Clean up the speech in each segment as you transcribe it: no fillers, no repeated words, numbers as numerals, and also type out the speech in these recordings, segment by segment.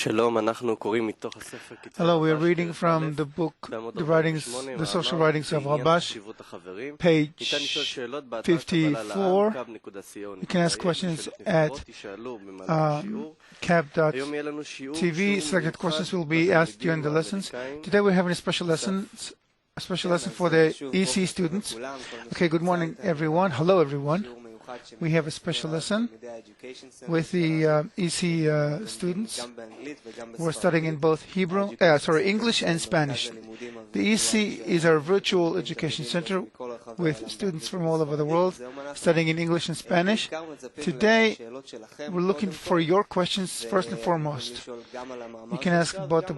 Hello, we are reading from the book, the social writings of Rabash, page 54. You can ask questions at cap.tv. Selected questions will be asked during the lessons. Today we're having a special lesson for the EC students. Okay, good morning, everyone. Hello, everyone. We have a special lesson with the EC students who are studying in both English and Spanish. The EC is our virtual education center with students from all over the world studying in English and Spanish. Today, we're looking for your questions first and foremost. You can ask about the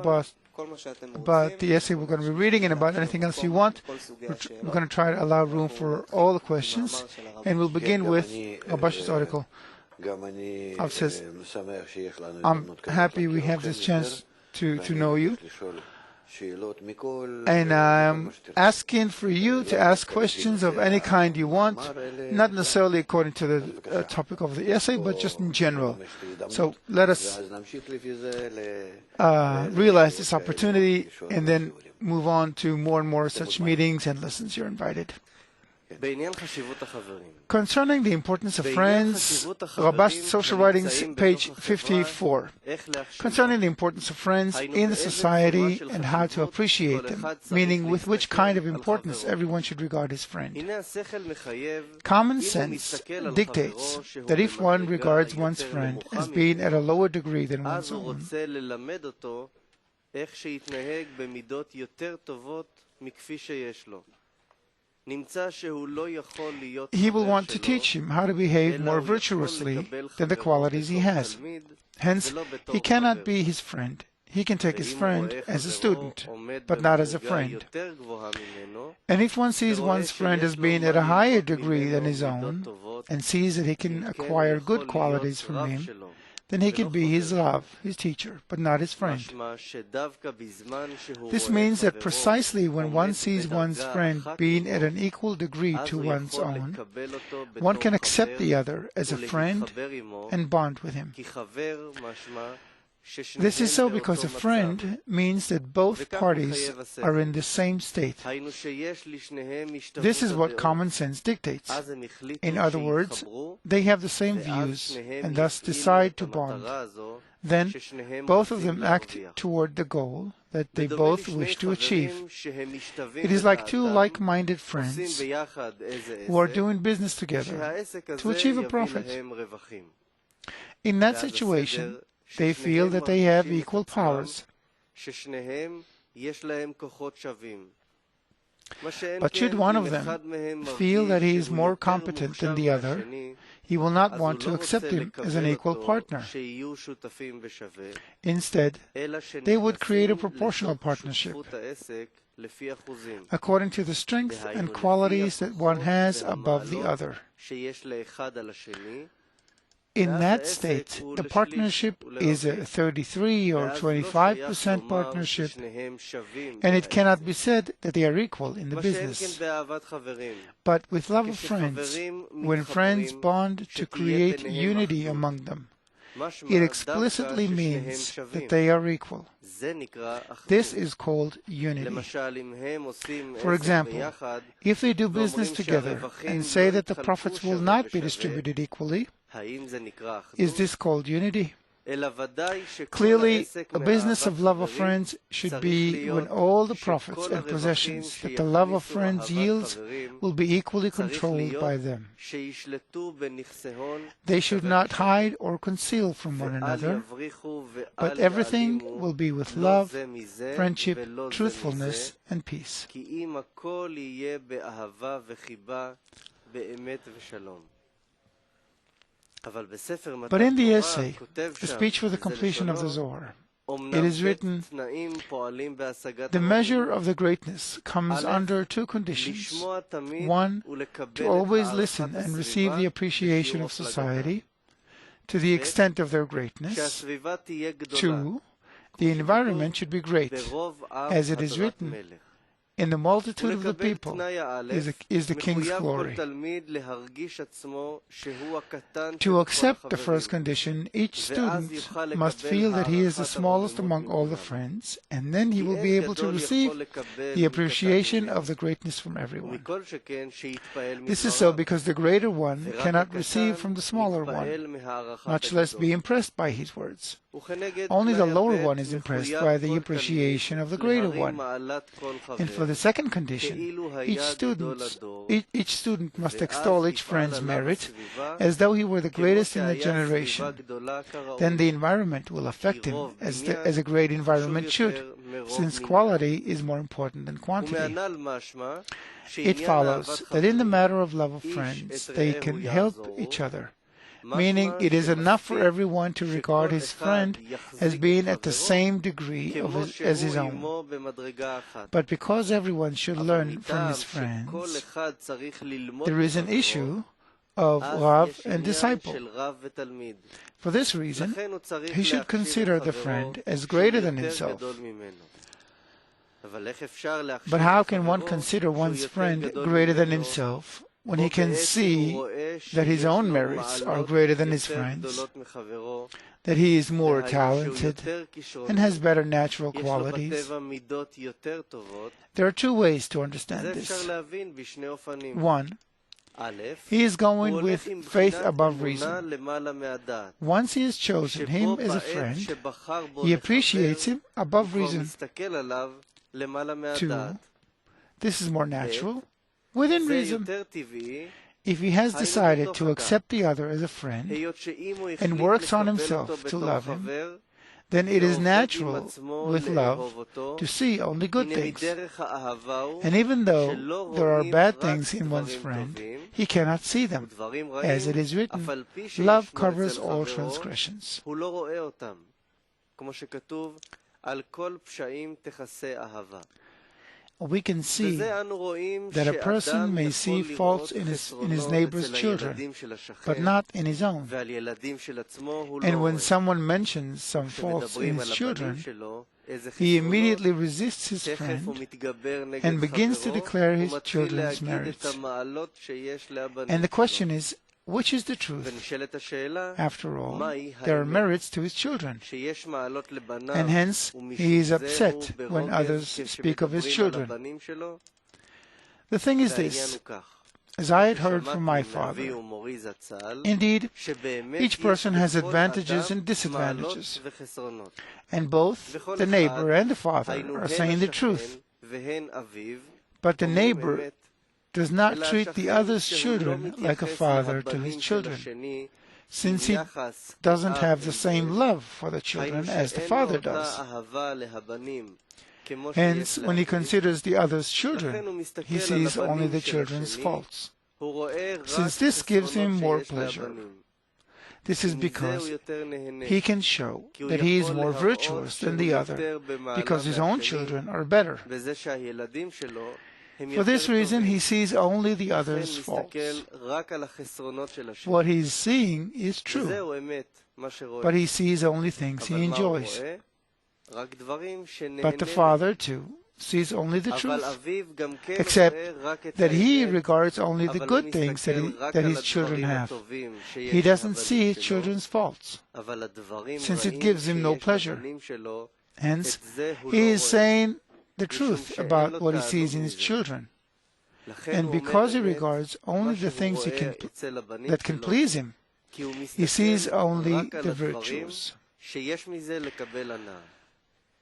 essay we're going to be reading and about anything else you want. We're going to try to allow room for all the questions, and we'll begin with Rabash's article. Av says, I'm happy we have this chance to know you, and I'm asking for you to ask questions of any kind you want, not necessarily according to the topic of the essay, but just in general. So let us realize this opportunity and then move on to more and more such meetings and lessons. You're invited. Concerning the importance of friends, Rabash Social Writings, page 54. Concerning the importance of friends in the society and how to appreciate them, meaning with which kind of importance everyone should regard his friend. Common sense dictates that if one regards one's friend as being at a lower degree than one's own, he will want to teach him how to behave more virtuously than the qualities he has. Hence, he cannot be his friend. He can take his friend as a student, but not as a friend. And if one sees one's friend as being at a higher degree than his own, and sees that he can acquire good qualities from him, then he can be his Rav, his teacher, but not his friend. This means that precisely when one sees one's friend being at an equal degree to one's own, one can accept the other as a friend and bond with him. This is so because a friend means that both parties are in the same state. This is what common sense dictates. In other words, they have the same views and thus decide to bond. Then, both of them act toward the goal that they both wish to achieve. It is like two like-minded friends who are doing business together to achieve a profit. In that situation, they feel that they have equal powers. But should one of them feel that he is more competent than the other, he will not want to accept him as an equal partner. Instead, they would create a proportional partnership according to the strength and qualities that one has above the other. In that state, the partnership is a 33 or 25% partnership, and it cannot be said that they are equal in the business. But with love of friends, when friends bond to create unity among them, it explicitly means that they are equal. This is called unity. For example, if they do business together and say that the profits will not be distributed equally, is this called unity? Clearly, a business of love of friends should be when all the profits and possessions that the love of friends yields will be equally controlled by them. They should not hide or conceal from one another, but everything will be with love, friendship, truthfulness, and peace. But in the essay, the speech for the completion of the Zohar, it is written, the measure of the greatness comes under two conditions. One, to always listen and receive the appreciation of society to the extent of their greatness. Two, the environment should be great, as it is written, in the multitude of the people is the king's glory. To accept the first condition, each student must feel that he is the smallest among all the friends, and then he will be able to receive the appreciation of the greatness from everyone. This is so because the greater one cannot receive from the smaller one, much less be impressed by his words. Only the lower one is impressed by the appreciation of the greater one. And for the second condition, each student must extol each friend's merit as though he were the greatest in the generation. Then the environment will affect him as a great environment should, since quality is more important than quantity. It follows that in the matter of love of friends, they can help each other, meaning it is enough for everyone to regard his friend as being at the same degree as his own. But because everyone should learn from his friends, there is an issue of Rav and disciple. For this reason, he should consider the friend as greater than himself. But how can one consider one's friend greater than himself when he can see that his own merits are greater than his friends, that he is more talented and has better natural qualities? There are two ways to understand this. One, he is going with faith above reason. Once he has chosen him as a friend, he appreciates him above reason. Two, this is more natural, within reason. If he has decided to accept the other as a friend and works on himself to love him, then it is natural with love to see only good things. And even though there are bad things in one's friend, he cannot see them. As it is written, love covers all transgressions. We can see that a person may see faults in his neighbor's children, but not in his own. And when someone mentions some faults in his children, he immediately resists his friend and begins to declare his children's merits. And the question is, which is the truth? After all, there are merits to his children, and hence he is upset when others speak of his children. The thing is this, as I had heard from my father, indeed, each person has advantages and disadvantages, and both the neighbor and the father are saying the truth, but the neighbor does not treat the other's children like a father to his children, since he doesn't have the same love for the children as the father does. Hence, when he considers the other's children, he sees only the children's faults, since this gives him more pleasure. This is because he can show that he is more virtuous than the other, because his own children are better. For this reason, he sees only the other's faults. What he is seeing is true, but he sees only things he enjoys. But the father, too, sees only the truth, except that he regards only the good things that his children have. He doesn't see his children's faults, since it gives him no pleasure. Hence, he is saying the truth about what he sees in his children. And because he regards only the things that can please him, he sees only the virtues.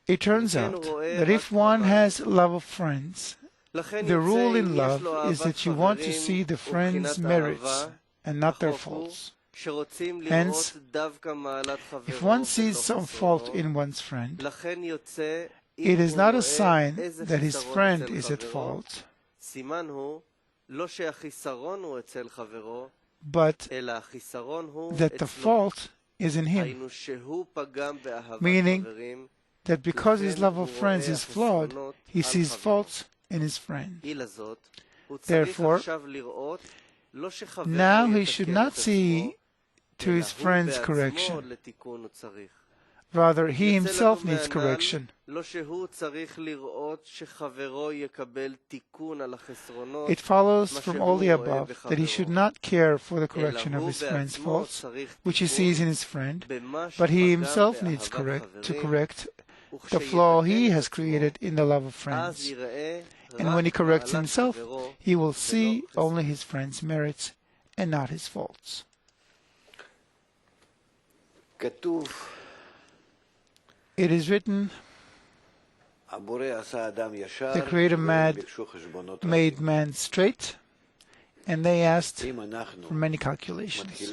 It turns out that if one has love of friends, the rule in love is that you want to see the friends' merits and not their faults. Hence, if one sees some fault in one's friend, it is not a sign that his friend is at fault, but that the fault is in him, meaning that because his love of friends is flawed, he sees faults in his friend. Therefore, now he should not see to his friend's correction. Rather, he himself needs correction. It follows from all the above that he should not care for the correction of his friend's faults, which he sees in his friend, but he himself needs to correct the flaw he has created in the love of friends. And when he corrects himself, he will see only his friend's merits and not his faults. It is written, the Creator made man straight, and they asked for many calculations.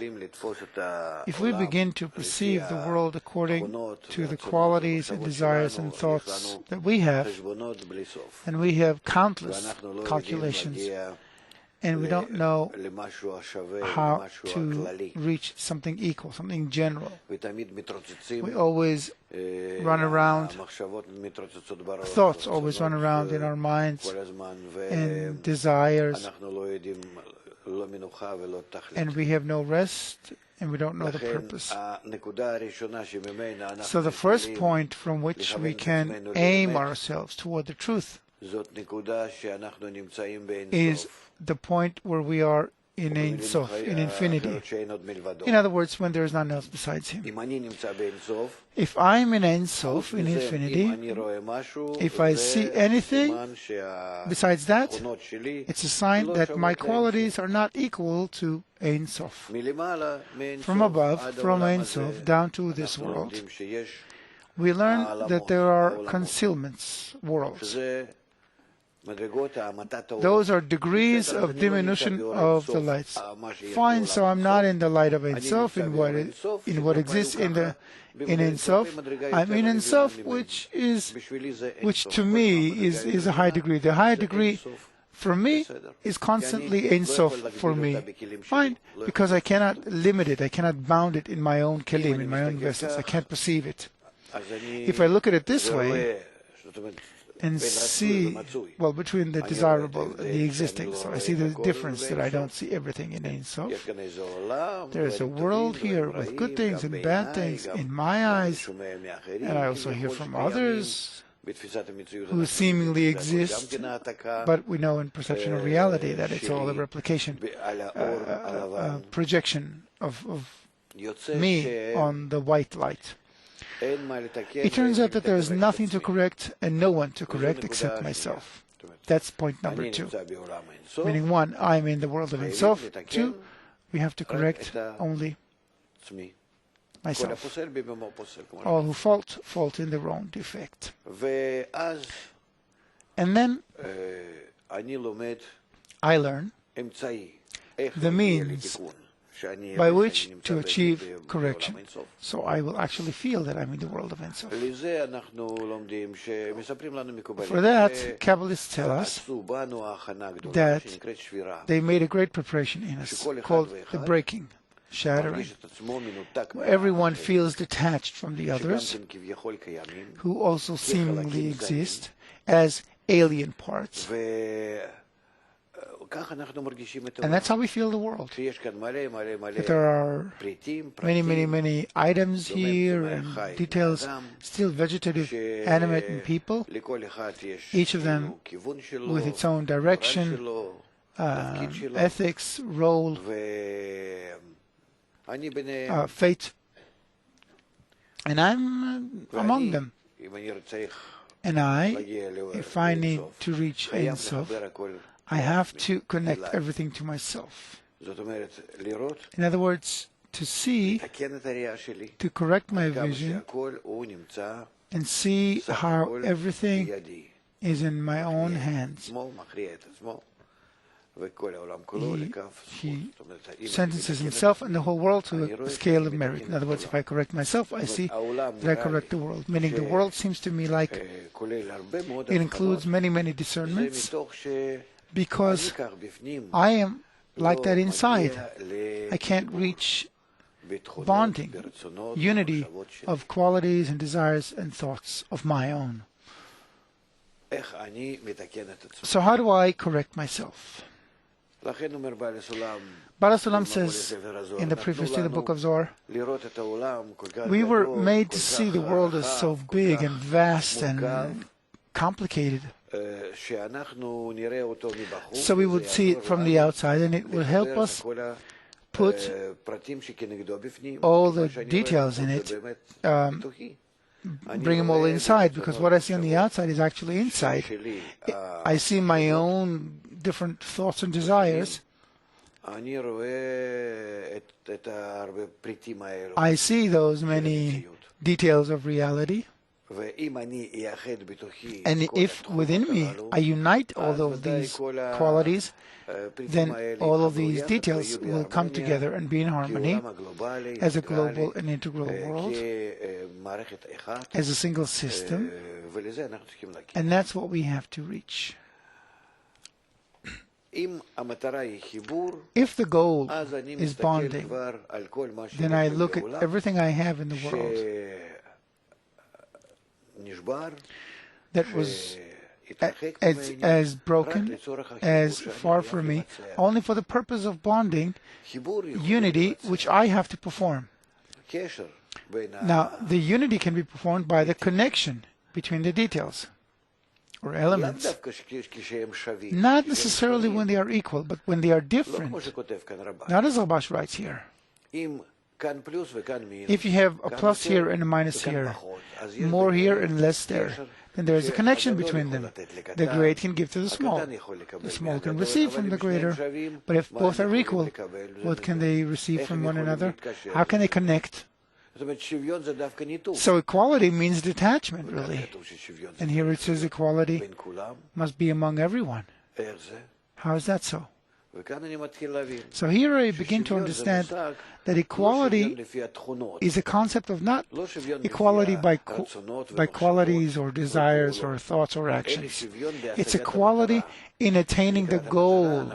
If we begin to perceive the world according to the qualities and desires and thoughts that we have, and we have countless calculations, and we don't know how to reach something equal, something general. We always run around, thoughts always run around in our minds, and desires, and we have no rest, and we don't know the purpose. So the first point from which we can aim ourselves toward the truth is the point where we are in Ein Sof, in infinity. In other words, when there is none else besides Him. If I'm in Ein Sof, in infinity, if I see anything besides that, it's a sign that my qualities are not equal to Ein Sof. From above, from Ein Sof down to this world, we learn that there are concealments, worlds. Those are degrees of diminution of the lights. Fine, so I'm not in the light of Ein Sof, in what exists in Ein Sof. I'm in Ein Sof, which to me is a high degree. The high degree for me is constantly Ein Sof for me. Fine, because I cannot limit it, I cannot bound it in my own kelim, in my own vessels. I can't perceive it. If I look at it this way, and see, well, between the desirable and the existing. So I see the difference that I don't see everything in Ein Sof. There is a world here with good things and bad things in my eyes, and I also hear from others who seemingly exist, but we know in perception of reality that it's all a replication, a projection of me on the white light. It turns out that there is nothing to correct and no one to correct except myself. That's point number 2. Meaning 1, I'm in the world of Ein Sof. 2, we have to correct only myself. All who fault in their own defect. And then I learn the means by which to achieve correction. So I will actually feel that I'm in the world of Ein Sof. For that, Kabbalists tell us that they made a great preparation in us called the breaking, shattering. Everyone feels detached from the others who also seemingly exist as alien parts. And that's how we feel the world. That there are many items here and details, still vegetative, animate, and people, each of them with its own direction, ethics, role, fate. And I'm among them. And if I need to reach Ein Sof, I have to connect everything to myself. In other words, to see, to correct my vision, and see how everything is in my own hands. He sentences himself and the whole world to a scale of merit. In other words, if I correct myself, I see that I correct the world. Meaning the world seems to me like it includes many discernments, because I am like that inside. I can't reach bonding, unity of qualities and desires and thoughts of my own. So how do I correct myself? Bala Sulam says in the preface to the book of Zohar, we were made to see the world as so big and vast and complicated. So we would see it from the outside, and it would help us put all the details in it, bring them all inside, because what I see on the outside is actually inside. I see my own different thoughts and desires. I see those many details of reality. And if within me I unite all of these qualities, then all of these details will come together and be in harmony as a global and integral world, as a single system, and that's what we have to reach. If the goal is bonding, then I look at everything I have in the world that was as broken, as far from me, only for the purpose of bonding, unity, which I have to perform. Now, the unity can be performed by the connection between the details or elements, not necessarily when they are equal, but when they are different. Not as Rabash writes here. If you have a plus here and a minus here, more here and less there, then there is a connection between them. The great can give to the small. The small can receive from the greater. But if both are equal, what can they receive from one another? How can they connect? So equality means detachment, really. And here it says equality must be among everyone. How is that so? So here I begin to understand that equality is a concept of not equality by qualities or desires or thoughts or actions. It's equality in attaining the goal,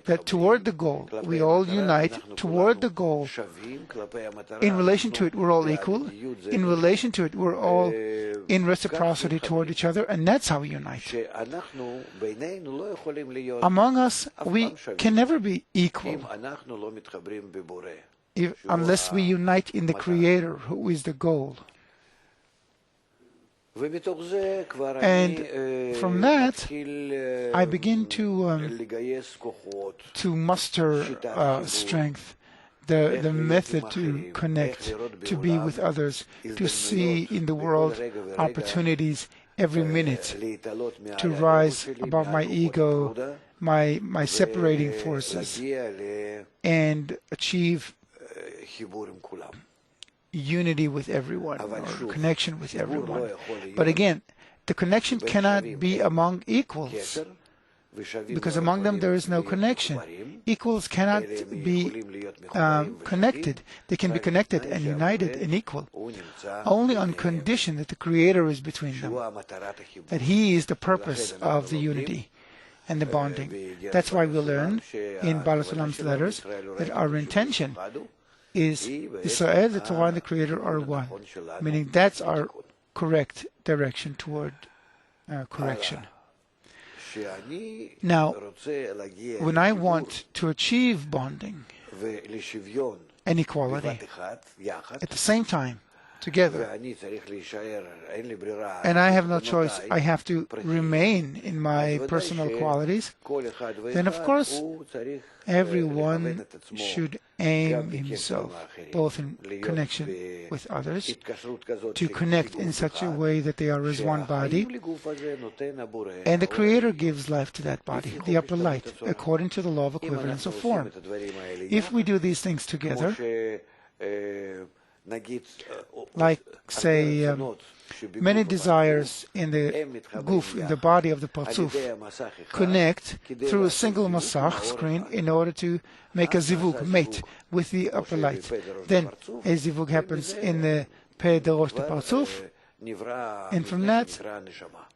that toward the goal we all unite toward the goal. In relation to it we're all equal. In relation to it we're all in reciprocity toward each other, and that's how we unite. Among us we can never be equal unless we unite in the Creator, who is the goal. And from that, I begin to muster strength, the method to connect, to be with others, to see in the world opportunities every minute, to rise above my ego, my separating forces, and achieve unity with everyone, or connection with everyone. But again, the connection cannot be among equals, because among them there is no connection. Equals cannot be connected. They can be connected and united and equal only on condition that the Creator is between them, that He is the purpose of the unity and the bonding. That's why we learn in Bala Sulam's letters that our intention is Israel, the Torah, and the Creator are one, meaning that's our correct direction toward correction. Now, when I want to achieve bonding and equality at the same time, together, and I have no choice, I have to remain in my personal qualities, then of course everyone should aim himself, both in connection with others, to connect in such a way that they are as one body, and the Creator gives life to that body, the upper light, according to the law of equivalence of form. If we do these things together, like, say, many desires in the guf, in the body of the parzuf, connect through a single masach screen in order to make a zivug, mate, with the upper light. Then a zivug happens in the peh derosh the parzuf, and from that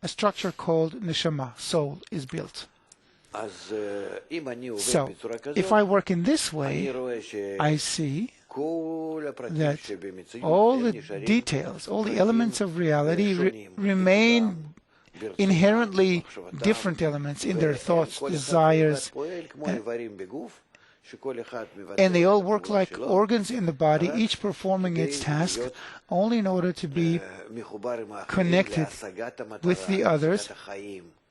a structure called neshama, soul, is built. So, if I work in this way, I see that all the details, all the elements of reality remain inherently different elements in their thoughts, desires, and they all work like organs in the body, each performing its task only in order to be connected with the others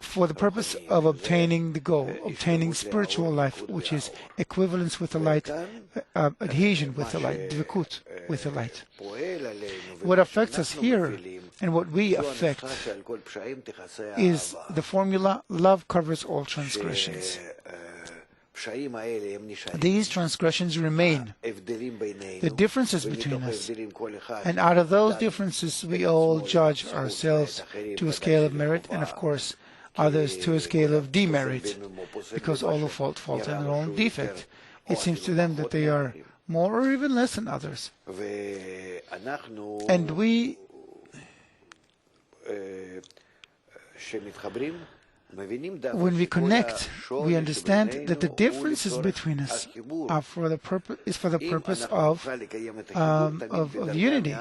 for the purpose of obtaining the goal, obtaining spiritual life, which is equivalence with the light, adhesion with the light, dvikut with the light. What affects us here and what we affect is the formula, love covers all transgressions. These transgressions remain, the differences between us, and out of those differences we all judge ourselves to a scale of merit, and of course others to a scale of demerit, because all who fault in their own defect. It seems to them that they are more or even less than others. And we, when we connect, we understand that the differences between us are for the purpose of unity,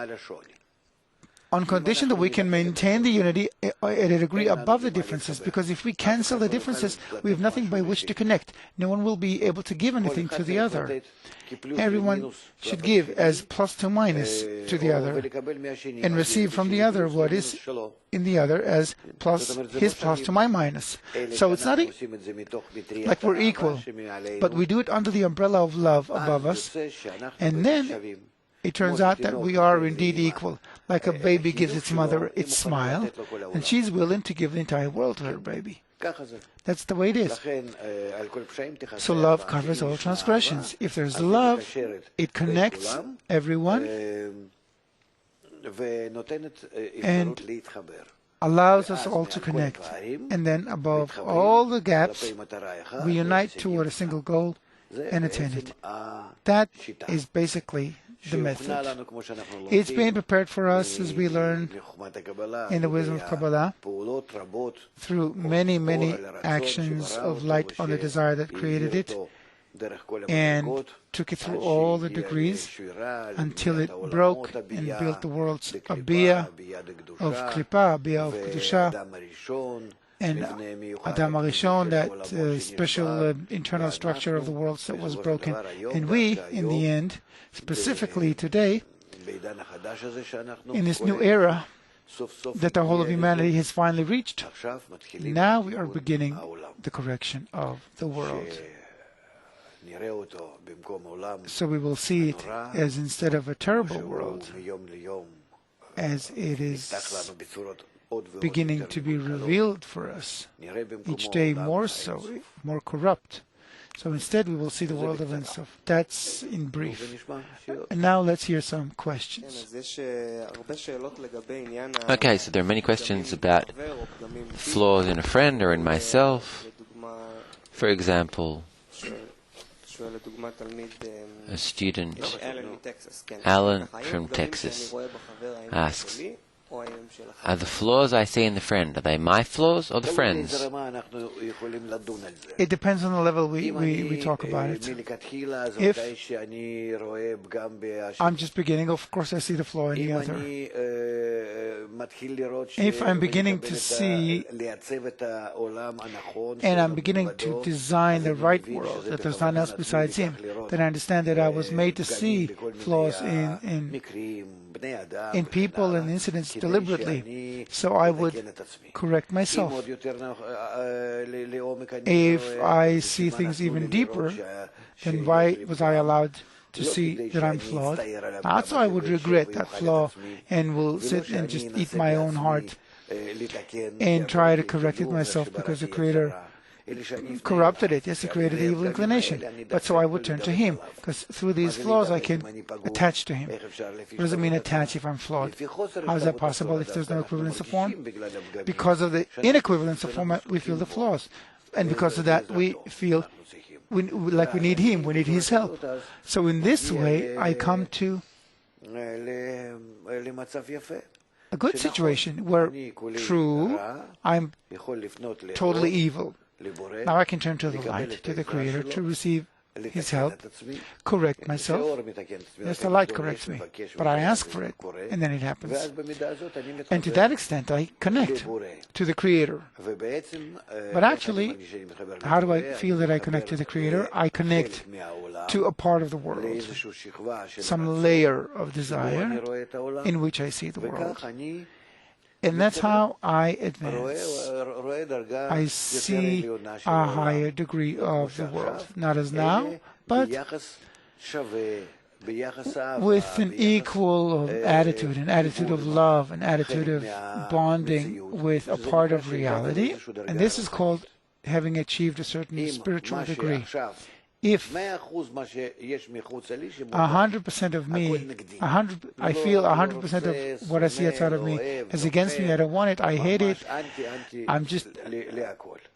on condition that we can maintain the unity at a degree above the differences, because if we cancel the differences, we have nothing by which to connect. No one will be able to give anything to the other. Everyone should give as plus to minus to the other, and receive from the other what is in the other as plus his plus to my minus. So it's not like we're equal, but we do it under the umbrella of love above us, and then it turns out that we are indeed equal. Like a baby gives its mother its smile, and she's willing to give the entire world to her baby. That's the way it is. So love covers all transgressions. If there's love, it connects everyone and allows us all to connect. And then above all the gaps, we unite toward a single goal and attain it. That is basically the method. It's being prepared for us as we learn in the wisdom of Kabbalah through many, many actions of light on the desire that created it, and took it through all the degrees until it broke and built the worlds of Bia, of Klippa, Bia of Kedusha, and Adam Arishon, that special internal structure of the worlds that was broken. And we, in the end, specifically today, in this new era that the whole of humanity has finally reached, now we are beginning the correction of the world. So we will see it as, instead of a terrible world, as it is beginning to be revealed for us, each day more so, more corrupt. So instead we will see the world of Ein Sof. That's in brief. And now let's hear some questions. Okay, so there are many questions about flaws in a friend or in myself. For example, a student, Alan from Texas, asks, are the flaws I see in the friend, are they my flaws or the friend's? It depends on the level we talk about it. If I'm just beginning, of course I see the flaw in the other. If I'm beginning to see and I'm beginning to design the right world, that there's nothing else besides him, then I understand that I was made to see flaws in people and incidents deliberately, so I would correct myself. If I see things even deeper, then why was I allowed to see that I'm flawed? Also, I would regret that flaw and will sit and just eat my own heart and try to correct it myself, because the Creator corrupted it. Yes, he created the evil inclination. But so I would turn to him, because through these flaws I can attach to him. What does it mean, attach, if I'm flawed? How is that possible if there's no equivalence of form? Because of the inequivalence of form, we feel the flaws. And because of that, we feel like we need him, we need his help. So in this way, I come to a good situation where, true, I'm totally evil. Now I can turn to the light, to the Creator, to receive His help, correct myself. Yes, the light corrects me, but I ask for it, and then it happens. And to that extent, I connect to the Creator. But actually, how do I feel that I connect to the Creator? I connect to a part of the world, some layer of desire in which I see the world. And that's how I advance. I see a higher degree of the world, not as now, but with an equal attitude, an attitude of love, an attitude of bonding with a part of reality. And this is called having achieved a certain spiritual degree. If 100% of me, I feel 100% of what I see outside of me is against me, I don't want it, I hate it,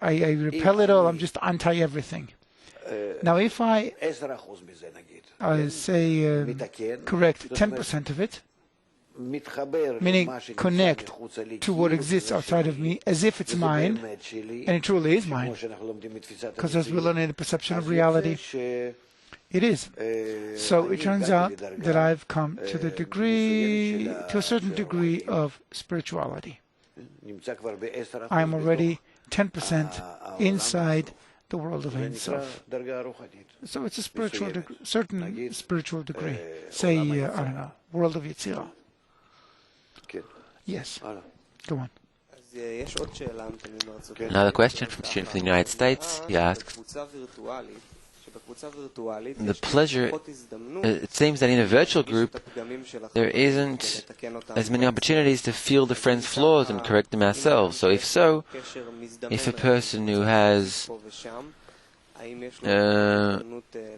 I repel it all, I'm just anti everything. Now if I say, correct 10% of it, meaning connect to what exists outside of me as if it's mine, and it truly is mine, because as we learn in the perception of reality, it is. So it turns out that I've come to a certain degree of spirituality. I'm already 10% inside the world of Ein Sof. So it's a certain spiritual degree. Say, I don't know, world of Yetzirah. Yes. Go on. Another question from a student from the United States. He asks, the pleasure, it seems that in a virtual group there isn't as many opportunities to feel the friend's flaws and correct them ourselves. So if a person who has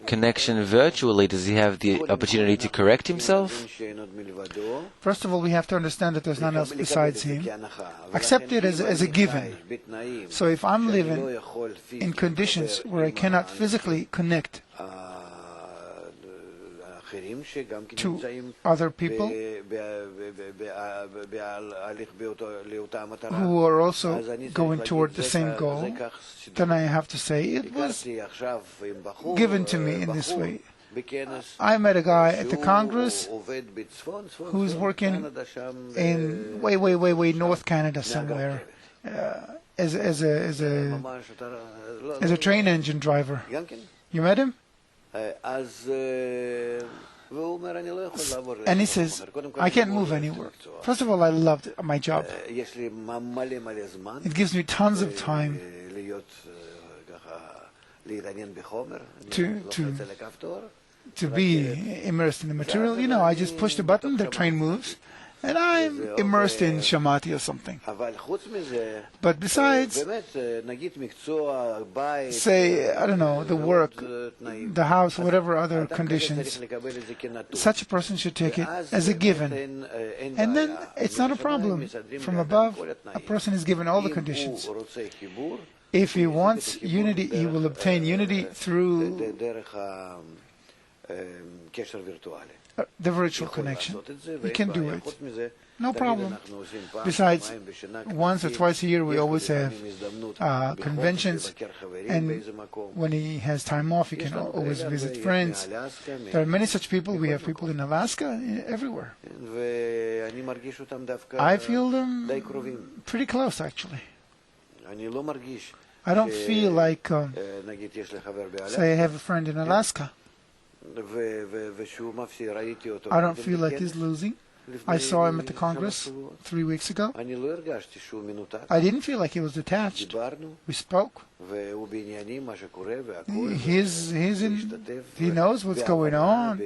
connection virtually, does he have the opportunity to correct himself? First of all, we have to understand that there's none else besides him. Accept it as a given. So if I'm living in conditions where I cannot physically connect to other people who are also going toward the same goal, then I have to say it was given to me in this way. I met a guy at the Congress who's working in way North Canada somewhere as a train engine driver. You met him? And he says, I can't move anywhere. First of all, I loved my job. It gives me tons of time to be immersed in the material. You know, I just push the button, the train moves, and I'm immersed in Shamati or something. But besides, say, I don't know, the work, the house, whatever other conditions, such a person should take it as a given. And then it's not a problem. From above, a person is given all the conditions. If he wants unity, he will obtain unity through the virtual connection. We can do it. No problem. Besides, once or twice a year we always have conventions, and when he has time off he can always visit friends. There are many such people. We have people in Alaska, everywhere. I feel them pretty close, actually. I don't feel like, say I have a friend in Alaska. I don't feel like he's losing. I saw him at the Congress 3 weeks ago. I didn't feel like he was detached. We spoke. He knows what's going on,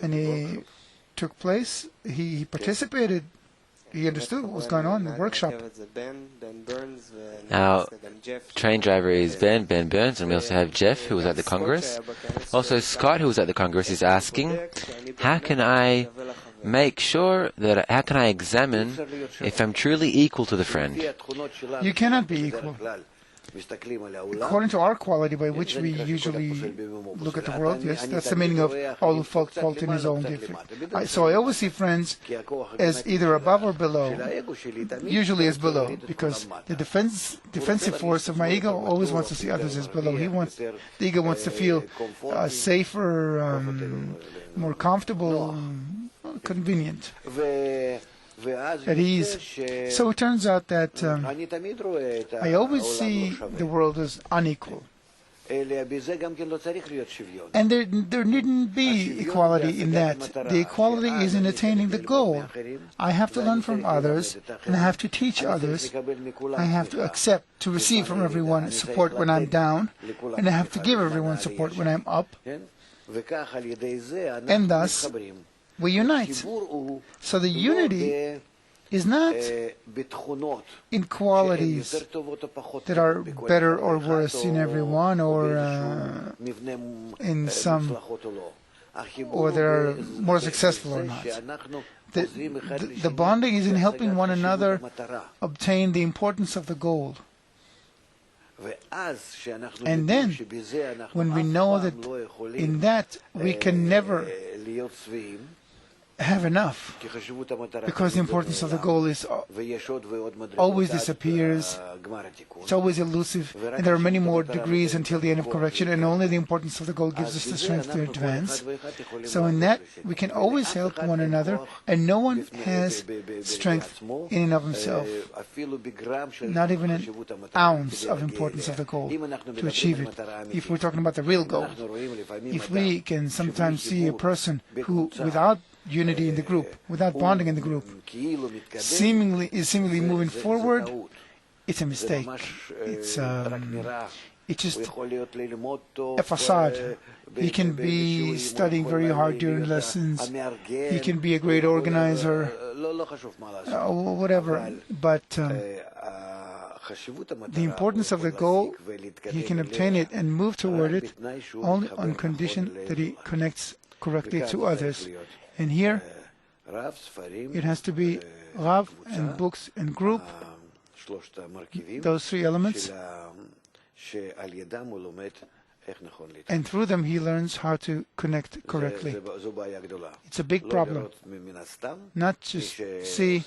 and he took place. He participated. He understood what was going on in the workshop. Our train driver is Ben Burns, and we also have Jeff, who was at the Congress. Also, Scott, who was at the Congress, is asking, how can I examine if I'm truly equal to the friend? You cannot be equal. according to our quality by which we usually look at the world, yes, that's the meaning of all who find fault in his own defect. So I always see friends as either above or below, usually as below, because the defensive force of my ego always wants to see others as below. The ego wants to feel safer, more comfortable, convenient, at ease. So it turns out that I always see the world as unequal. And there needn't be equality in that. The equality is in attaining the goal. I have to learn from others, and I have to teach others. I have to accept, to receive from everyone support when I'm down, and I have to give everyone support when I'm up. And thus, we unite. So the unity is not in qualities that are better or worse in everyone, or in some, or that are more successful or not. The bonding is in helping one another obtain the importance of the goal. And then, when we know that in that we can never have enough, because the importance of the goal is always disappears, it's always elusive, and there are many more degrees until the end of correction, and only the importance of the goal gives us the strength to advance. So in that, we can always help one another, and no one has strength in and of himself, not even an ounce of importance of the goal to achieve it. If we're talking about the real goal, if we can sometimes see a person who, without unity in the group, without bonding in the group, seemingly moving forward, it's a mistake. It's just a facade. He can be studying very hard during lessons. He can be a great organizer, whatever. But the importance of the goal, he can obtain it and move toward it only on condition that he connects correctly to others. And here, it has to be Rav and books and group, those three elements, and through them he learns how to connect correctly. It's a big problem. Not just see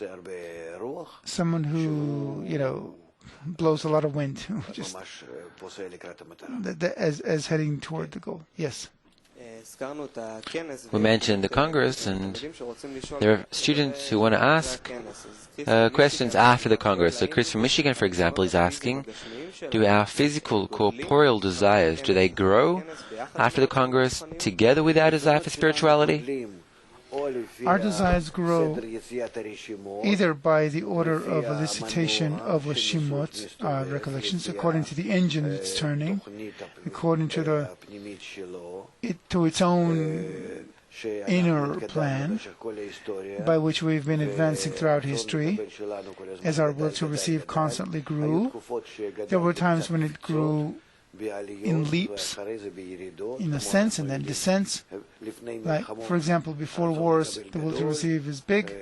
someone who, blows a lot of wind, just as heading toward the goal. Yes. We mentioned the Congress, and there are students who want to ask questions after the Congress. So Chris from Michigan, for example, is asking, do our physical, corporeal desires, do they grow after the Congress together with our desire for spirituality? Our desires grow either by the order of elicitation of hashivut, recollections, according to the engine it's turning, according to its own inner plan, by which we've been advancing throughout history, as our will to receive constantly grew. There were times when it grew in leaps, in ascents and then descents. Like, for example, before wars, the will to receive is big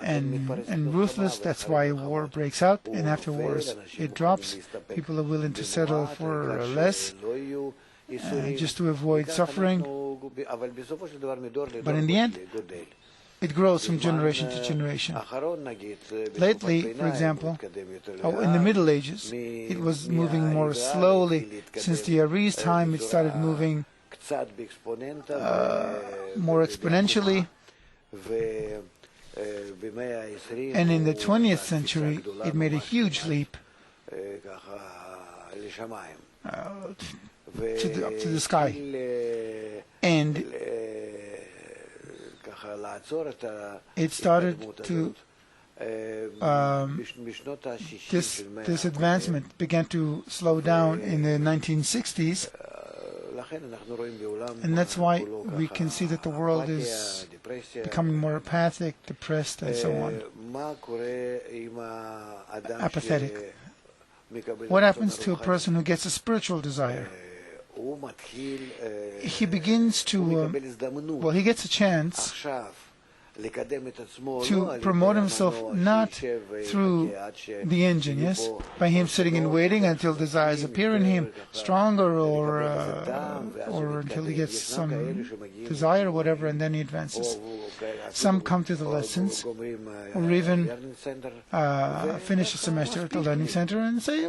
and ruthless. That's why war breaks out, and after wars it drops. People are willing to settle for less, just to avoid suffering. But in the end, it grows from generation to generation. Lately, for example, in the Middle Ages, it was moving more slowly. Since the Ari's time, it started moving more exponentially. And in the 20th century, it made a huge leap up to the sky. And it started to this advancement began to slow down in the 1960s, and that's why we can see that the world is becoming more apathic, depressed, and so on, apathetic. What happens to a person who gets a spiritual desire? He begins to, he gets a chance to promote himself not through the engine, yes, by him sitting and waiting until desires appear in him stronger, or until he gets some desire or whatever, and then he advances. Some come to the lessons, or even finish a semester at the learning center and say,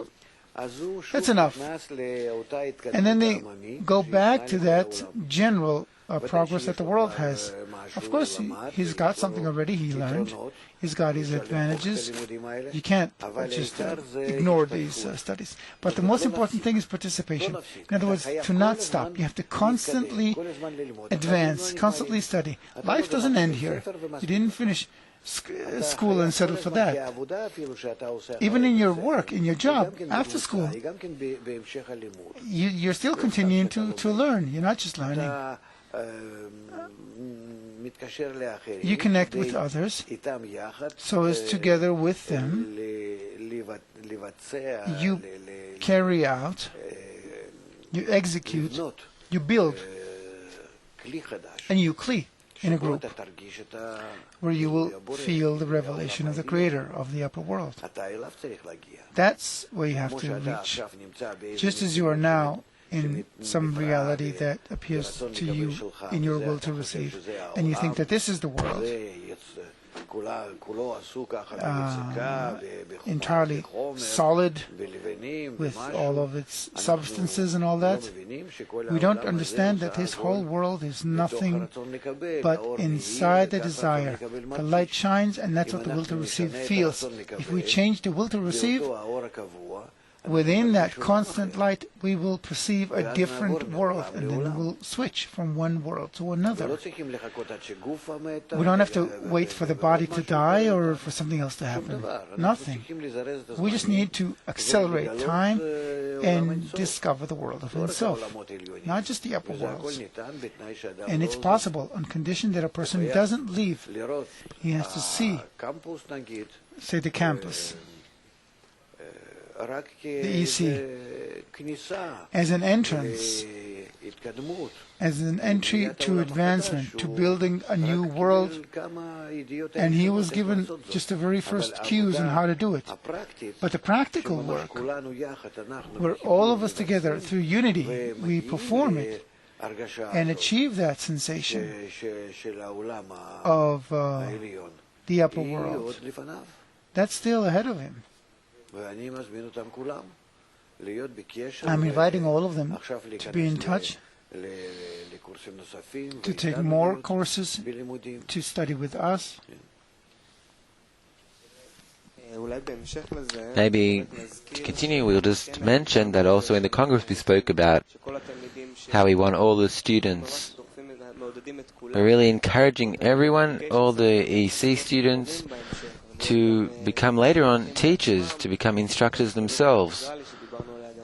that's enough. And then they go back to that general progress that the world has. Of course, he's got something already he learned. He's got his advantages. You can't just ignore these studies. But the most important thing is participation. In other words, to not stop. You have to constantly advance, constantly study. Life doesn't end here. You didn't finish school and settle for that. Even in your work, in your job, after school, you're still continuing to learn. You're not just learning. You connect with others, so as together with them, you carry out, you execute, you build a new kli in a group, where you will feel the revelation of the Creator of the upper world. That's where you have to reach. Just as you are now in some reality that appears to you in your will to receive, and you think that this is the world, entirely solid with all of its substances and all that. We don't understand that this whole world is nothing but inside the desire. The light shines, and that's what the will to receive feels. If we change the will to receive, within that constant light, we will perceive a different world, and then we will switch from one world to another. We don't have to wait for the body to die or for something else to happen. Nothing. We just need to accelerate time and discover the world of himself, not just the upper worlds. And it's possible on condition that a person doesn't leave. He has to see, say, the campus, the EC, as an entrance, as an entry to advancement, to building a new world. And he was given just the very first cues on how to do it. But the practical work, where all of us together, through unity, we perform it and achieve that sensation of the upper world, that's still ahead of him. I'm inviting all of them to be in touch, to take more courses, to study with us. Maybe to continue, we'll just mention that also in the Congress we spoke about how we want all the students. We're really encouraging everyone, all the EC students, to become later on teachers, to become instructors themselves.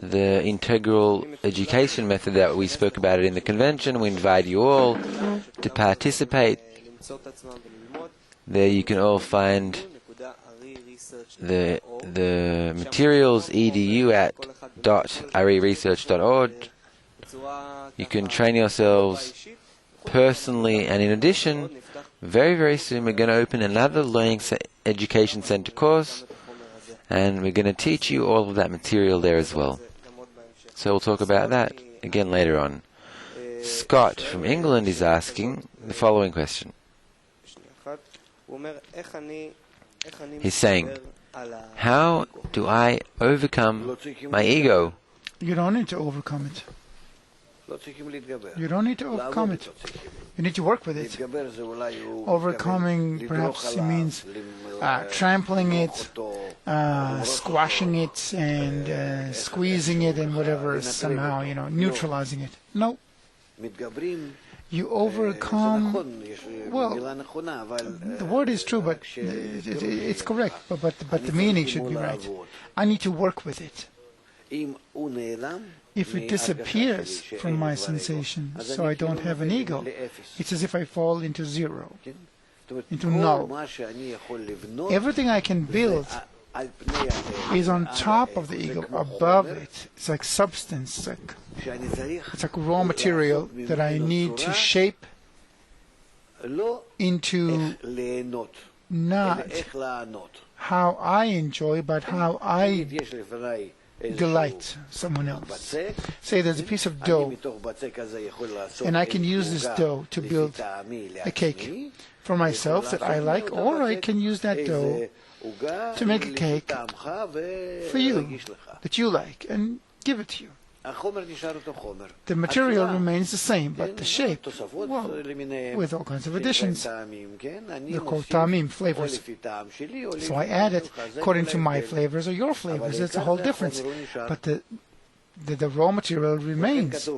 The integral education method that we spoke about it in the convention, we invite you all to participate. There you can all find the materials, edu at .ariresearch.org. You can train yourselves personally, and in addition, very, very soon we're going to open another Learning Education Center course, and we're going to teach you all of that material there as well. So we'll talk about that again later on. Scott from England is asking the following question. He's saying, how do I overcome my ego? You don't need to overcome it. You don't need to overcome it. You need to work with it. Overcoming perhaps means trampling it, squashing it, and squeezing it, and whatever, somehow, neutralizing it. No. You overcome. Well, the word is true, but it's correct. But the meaning should be right. I need to work with it. If it disappears from my sensation, so I don't have an ego, it's as if I fall into zero, into null. Everything I can build is on top of the ego, above it. It's like substance, it's like raw material that I need to shape into not how I enjoy, but how I delight someone else. Say there's a piece of dough, and I can use this dough to build a cake for myself that I like, or I can use that dough to make a cake for you that you like and give it to you. The material remains the same, but the shape, well, with all kinds of additions. They're called ta'amim, flavors. So I add it according to my flavors or your flavors. It's a whole difference. But the raw material remains.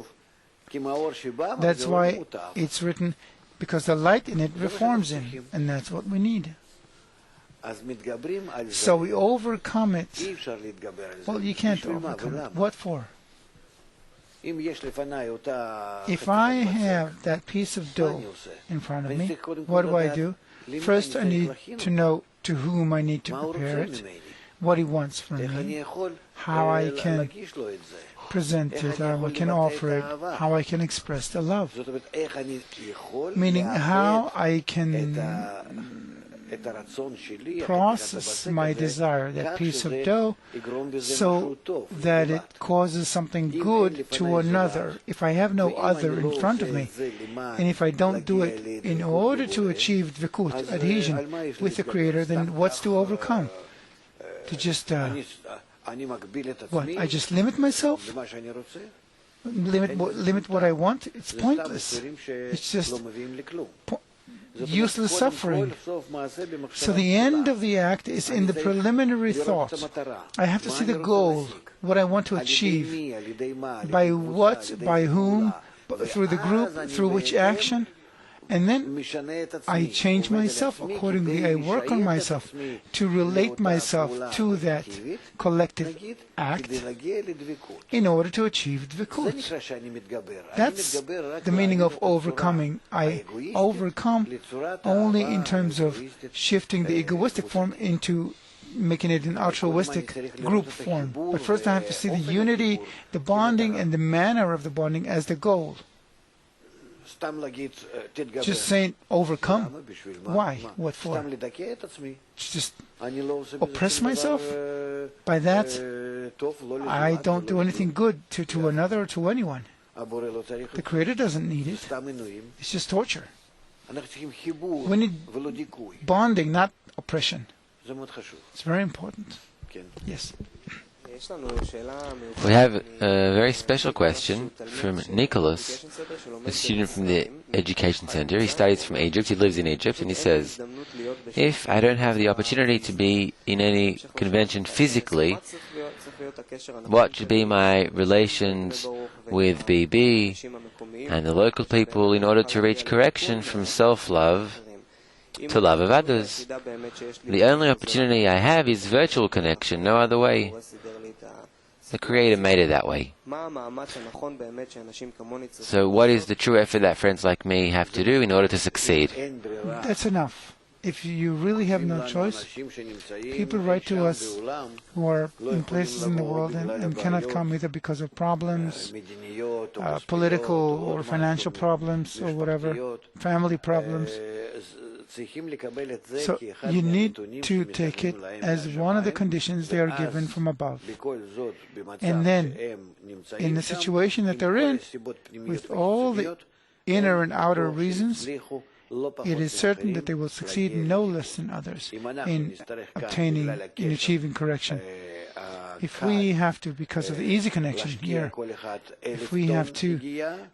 That's why it's written, because the light in it reforms him, and that's what we need. So we overcome it. Well, you can't overcome it. What for? If I have that piece of dough in front of me, what do? First, I need to know to whom I need to prepare it, what he wants from me, how I can present it, how I can offer it, how I can express the love. Meaning how I can process my desire, that piece of dough, so that it causes something good to another. If I have no other in front of me, and if I don't do it in order to achieve dvikut, adhesion with the Creator, then what's to overcome? To just, what, I just limit myself? Limit what I want? It's pointless. It's just useless suffering. So the end of the act is in the preliminary thought. I have to see the goal, what I want to achieve. By what, by whom, through the group, through which action. And then I change myself accordingly. I work on myself to relate myself to that collective act in order to achieve dvikut. That's the meaning of overcoming. I overcome only in terms of shifting the egoistic form into making it an altruistic group form. But first I have to see the unity, the bonding, and the manner of the bonding as the goal. Just saying overcome. Why? What for? Just oppress myself? By that, I don't do anything good to another or to anyone. The Creator doesn't need it. It's just torture. We need bonding, not oppression. It's very important. Yes. We have a very special question from Nicholas, a student from the Education Center. He studies from Egypt, he lives in Egypt, and he says, if I don't have the opportunity to be in any convention physically, what should be my relations with BB and the local people in order to reach correction from self-love to love of others? The only opportunity I have is virtual connection, no other way. The Creator made it that way. So what is the true effort that friends like me have to do in order to succeed? That's enough. If you really have no choice, people write to us who are in places in the world and cannot come either because of problems, political or financial problems or whatever, family problems. So you need to take it as one of the conditions they are given from above. And then, in the situation that they're in, with all the inner and outer reasons, it is certain that they will succeed no less than others in achieving correction. If we have to, because of the easy connection here, if we have to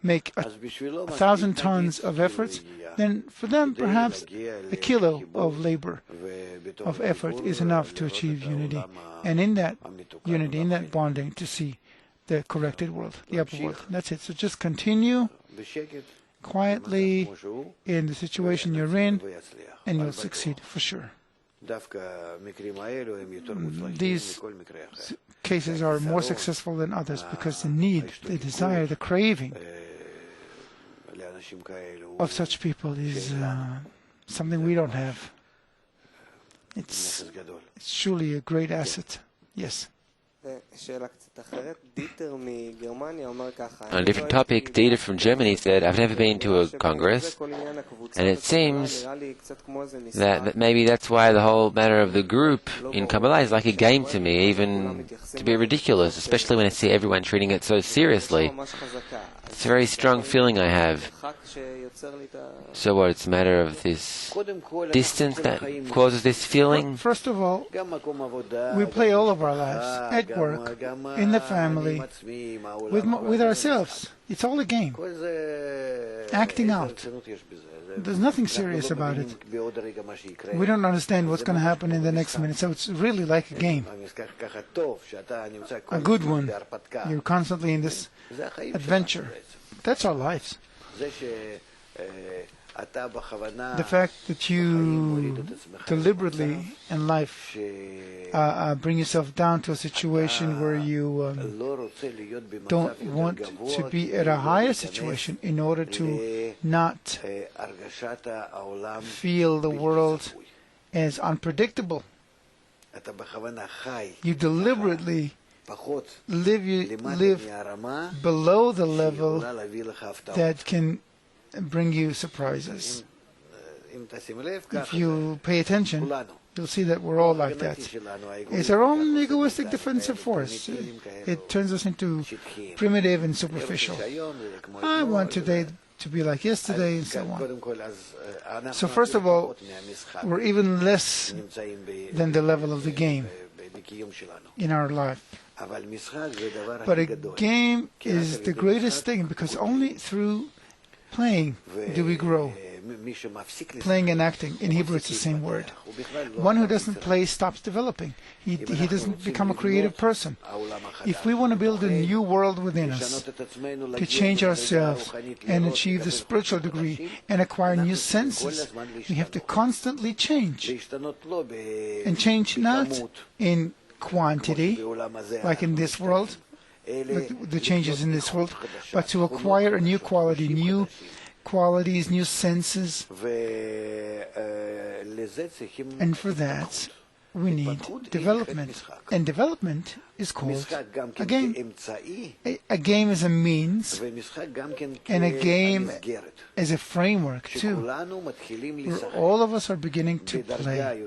make 1,000 tons of efforts, then for them perhaps a kilo of labor, of effort is enough to achieve unity. And in that unity, in that bonding, to see the corrected world, the upper world. That's it. So just continue quietly in the situation you're in, and you'll succeed for sure. These cases are more successful than others because the need, the desire, the craving of such people is something we don't have. It's truly a great asset. Yes. On a different topic, Dieter from Germany said, I've never been to a Congress, and it seems that maybe that's why the whole matter of the group in Kabbalah is like a game to me, even to be ridiculous, especially when I see everyone treating it so seriously. It's a very strong feeling I have. So what, it's a matter of this distance that causes this feeling? First of all, we play all of our lives, at work, in the family, with ourselves. It's all a game. Acting out. There's nothing serious about it. We don't understand what's going to happen in the next minute, so it's really like a game. A good one. You're constantly in this adventure. That's our lives. The fact that you deliberately in life bring yourself down to a situation where you don't want to be at a higher situation in order to not feel the world as unpredictable. You deliberately live below the level that can bring you surprises. If you pay attention, you'll see that we're all like that. It's our own egoistic defensive force. It turns us into primitive and superficial. I want today to be like yesterday, and so on. So first of all, we're even less than the level of the game in our life. But a game is the greatest thing, because only through playing do we grow. Playing and acting. In Hebrew, it's the same word. One who doesn't play stops developing. He doesn't become a creative person. If we want to build a new world within us, to change ourselves and achieve the spiritual degree and acquire new senses, we have to constantly change. And change not in quantity, like in this world, the changes in this world, but to acquire a new quality, new qualities, new senses. And for that, we need development. And development is called a game. A game is a means, and a game is a framework too, where all of us are beginning to play,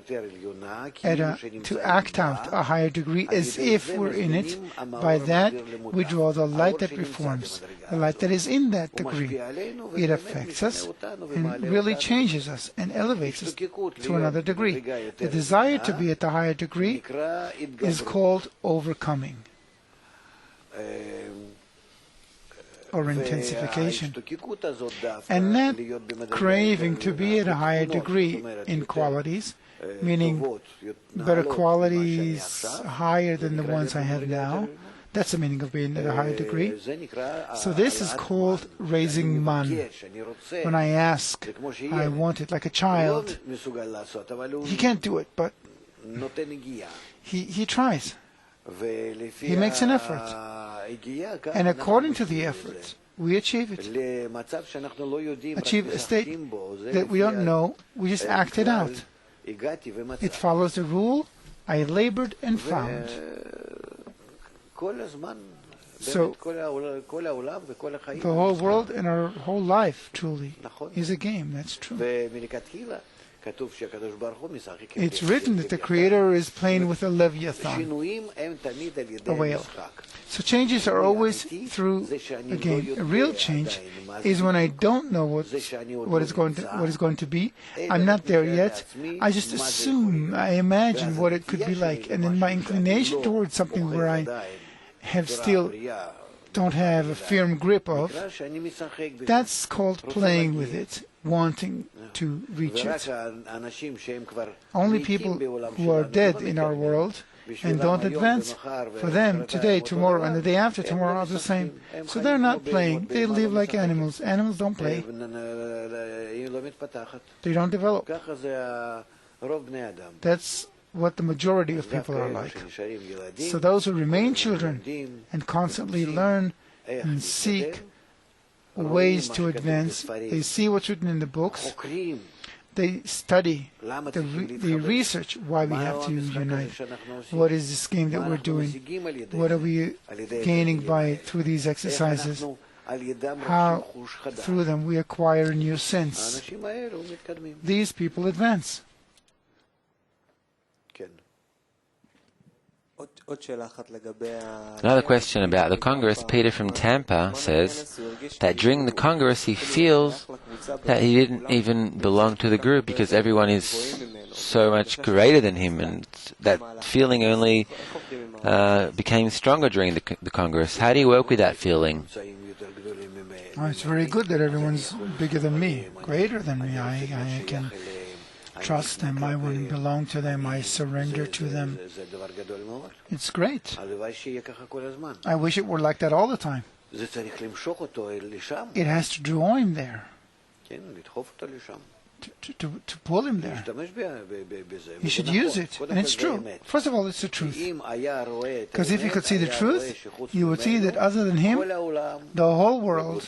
to act out a higher degree as if we're in it. By that, we draw the light that reforms, the light that is in that degree. It affects us and really changes us and elevates us to another degree. The desire to be at the higher degree is called overcoming, or intensification. And that craving to be at a higher degree in qualities, meaning better qualities higher than the ones I have now, that's the meaning of being at a higher degree. So this is called raising man. When I ask, I want it like a child. He can't do it, but he tries. He makes an effort. And according to the effort, we achieve it. Achieve a state that we don't know, we just act it out. It follows the rule, I labored and found. So, the whole world and our whole life, truly, is a game. That's true. It's written that the Creator is playing with a Leviathan, a whale. So changes are always through a game. A real change is when I don't know what is going to be. I'm not there yet. I just assume, I imagine what it could be like, and then my inclination towards something where I don't have a firm grip of, that's called playing with it, wanting to reach it. Only people who are dead in our world and don't advance, for them today, tomorrow, and the day after tomorrow are the same. So they're not playing. They live like animals. Animals don't play. They don't develop. That's what the majority of people are like. So those who remain children and constantly learn and seek ways to advance, they see what's written in the books, They study, they research why we have to unite. What is this game that we're doing? What are we gaining through these exercises? How through them we acquire a new sense. These people advance. Another question about the Congress. Peter from Tampa says that during the Congress he feels that he didn't even belong to the group because everyone is so much greater than him, and that feeling only became stronger during the Congress. How do you work with that feeling? Oh, it's very good that everyone's bigger than me, greater than me. I can trust them, I want to belong to them, I surrender to them. It's great. I wish it were like that all the time. It has to draw him there, to pull him there. He should use it, and it's true. First of all, it's the truth. Because if you could see the truth, you would see that other than him, the whole world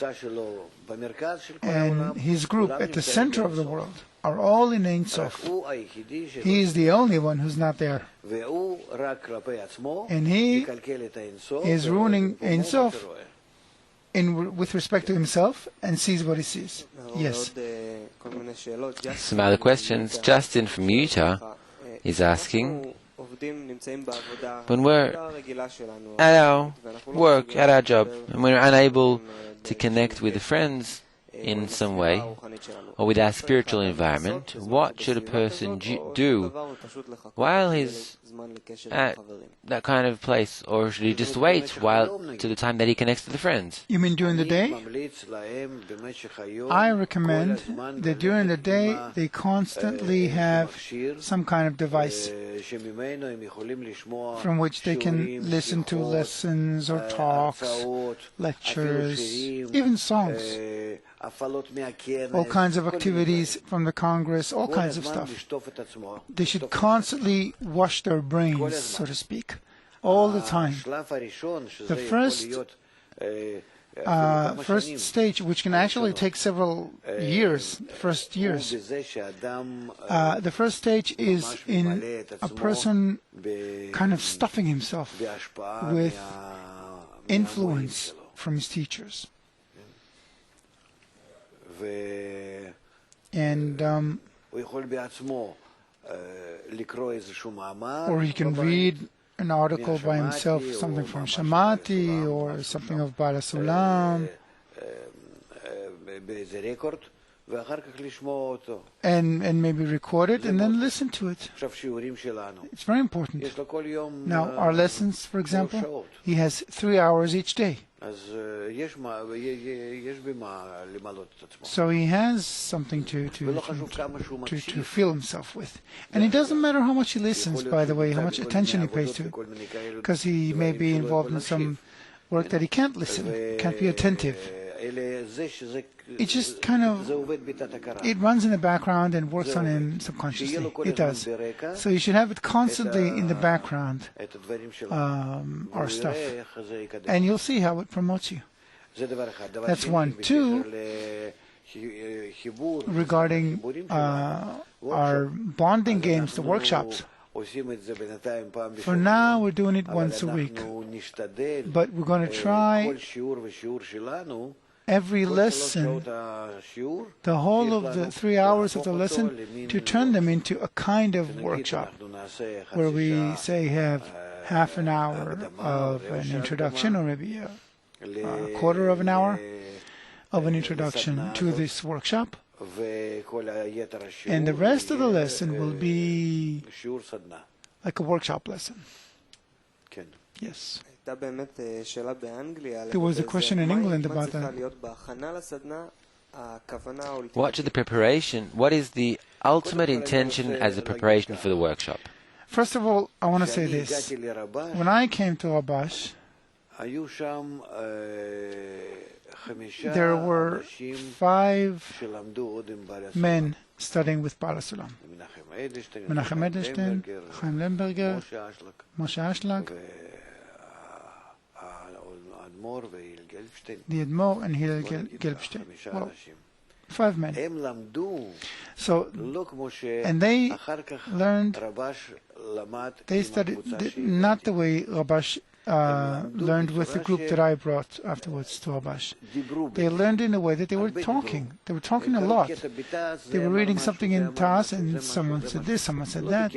and his group at the center of the world are all in Ein Sof. He is the only one who's not there. And he is ruining Ein Sof with respect to himself and sees what he sees. Yes. Some other questions. Justin from Utah is asking, when we're at our work, at our job, and we're unable to connect with the friends in some way, or with our spiritual environment, what should a person do while he's at that kind of place, or should he just wait to the time that he connects to the friends? You mean during the day? I recommend that during the day they constantly have some kind of device from which they can listen to lessons or talks, lectures, even songs. All kinds of activities from the Congress, all kinds of stuff. They should constantly wash their brains, so to speak, all the time. The first stage, which can actually take several years, the first stage is in a person kind of stuffing himself with influence from his teachers. And or he can read an article by himself, something from Shamati or something of Bala Sulam, and maybe record it and then listen to it. It's very important. Now, our lessons, for example, he has 3 hours each day. So he has something to fill himself with. And it doesn't matter how much he listens, by the way, how much attention he pays to it, because he may be involved in some work that he can't listen, can't be attentive. It just kind of, it runs in the background and works on him subconsciously. It does. So you should have it constantly in the background, our stuff. And you'll see how it promotes you. That's one. Two, regarding our bonding games, the workshops. For now, we're doing it once a week. But we're going to try every lesson, the whole of the 3 hours of the lesson, to turn them into a kind of workshop where we, say, have half an hour of an introduction, or maybe a quarter of an hour of an introduction to this workshop. And the rest of the lesson will be like a workshop lesson. Yes. There was a question in England about that. What is the ultimate intention as a preparation for the workshop? First of all, I want to say this. When I came to Abash, there were 5 men studying with Bala Sulam. Menachem Edelstein, Chaim Lemberger, Moshe Ashlag, the Admor and Hillel Gelbstein. Well, 5 men. So, and they learned, they studied not the way Rabash learned with the group that I brought afterwards to Rabash. They learned in a way that they were talking. They were talking a lot. They were reading something in Tas, and someone said this, someone said that,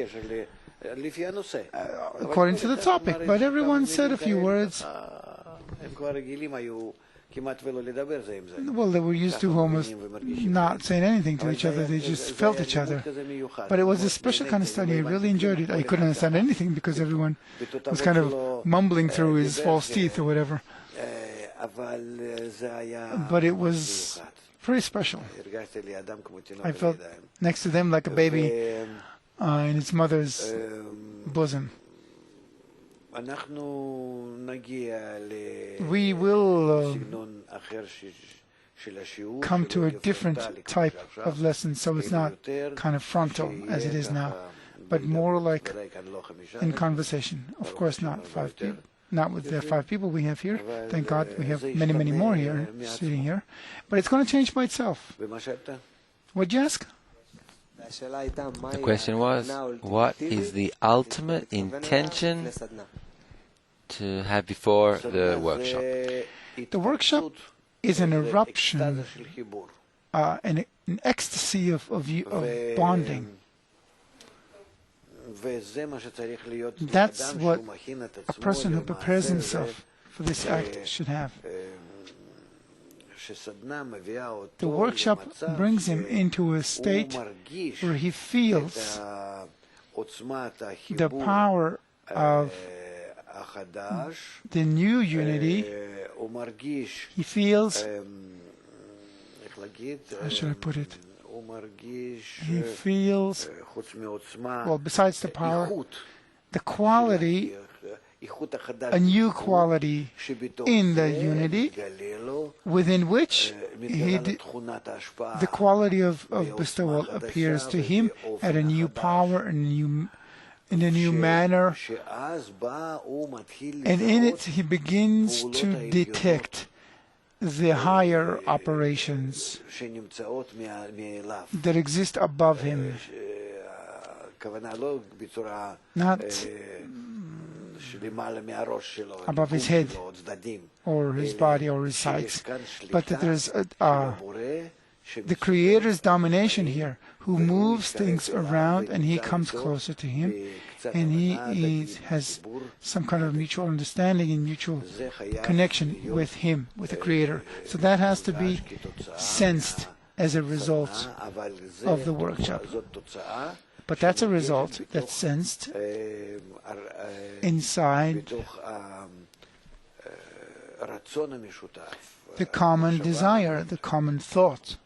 according to the topic. But everyone said a few words. Well, they were used to almost not saying anything to each other. They just felt each other. But it was a special kind of study. I really enjoyed it. I couldn't understand anything because everyone was kind of mumbling through his false teeth or whatever. But it was pretty special. I felt next to them like a baby in its mother's bosom. We will come to a different type of lesson, so it's not kind of frontal as it is now, but more like in conversation. Of course, not 5 people, not with the 5 people we have here. Thank God we have many, many more here, sitting here. But it's going to change by itself. What'd you ask? The question was, what is the ultimate intention to have before the workshop? The workshop is an eruption, an ecstasy of bonding. That's what a person who prepares himself for this act should have. The workshop brings him into a state where he feels the power of the new unity. He feels, how should I put it? He feels, well, besides the power, the quality, a new quality in the unity, within which the quality of bestowal appears to him at a new power, in a new manner, and in it he begins to detect the higher operations that exist above him, not above his head or his body or his sides, but that there's the Creator's domination here, who moves things around, and he comes closer to him, and he has some kind of mutual understanding and mutual connection with him, with the Creator. So that has to be sensed as a result of the workshop. But that's a result that's sensed inside the common desire, the common thought,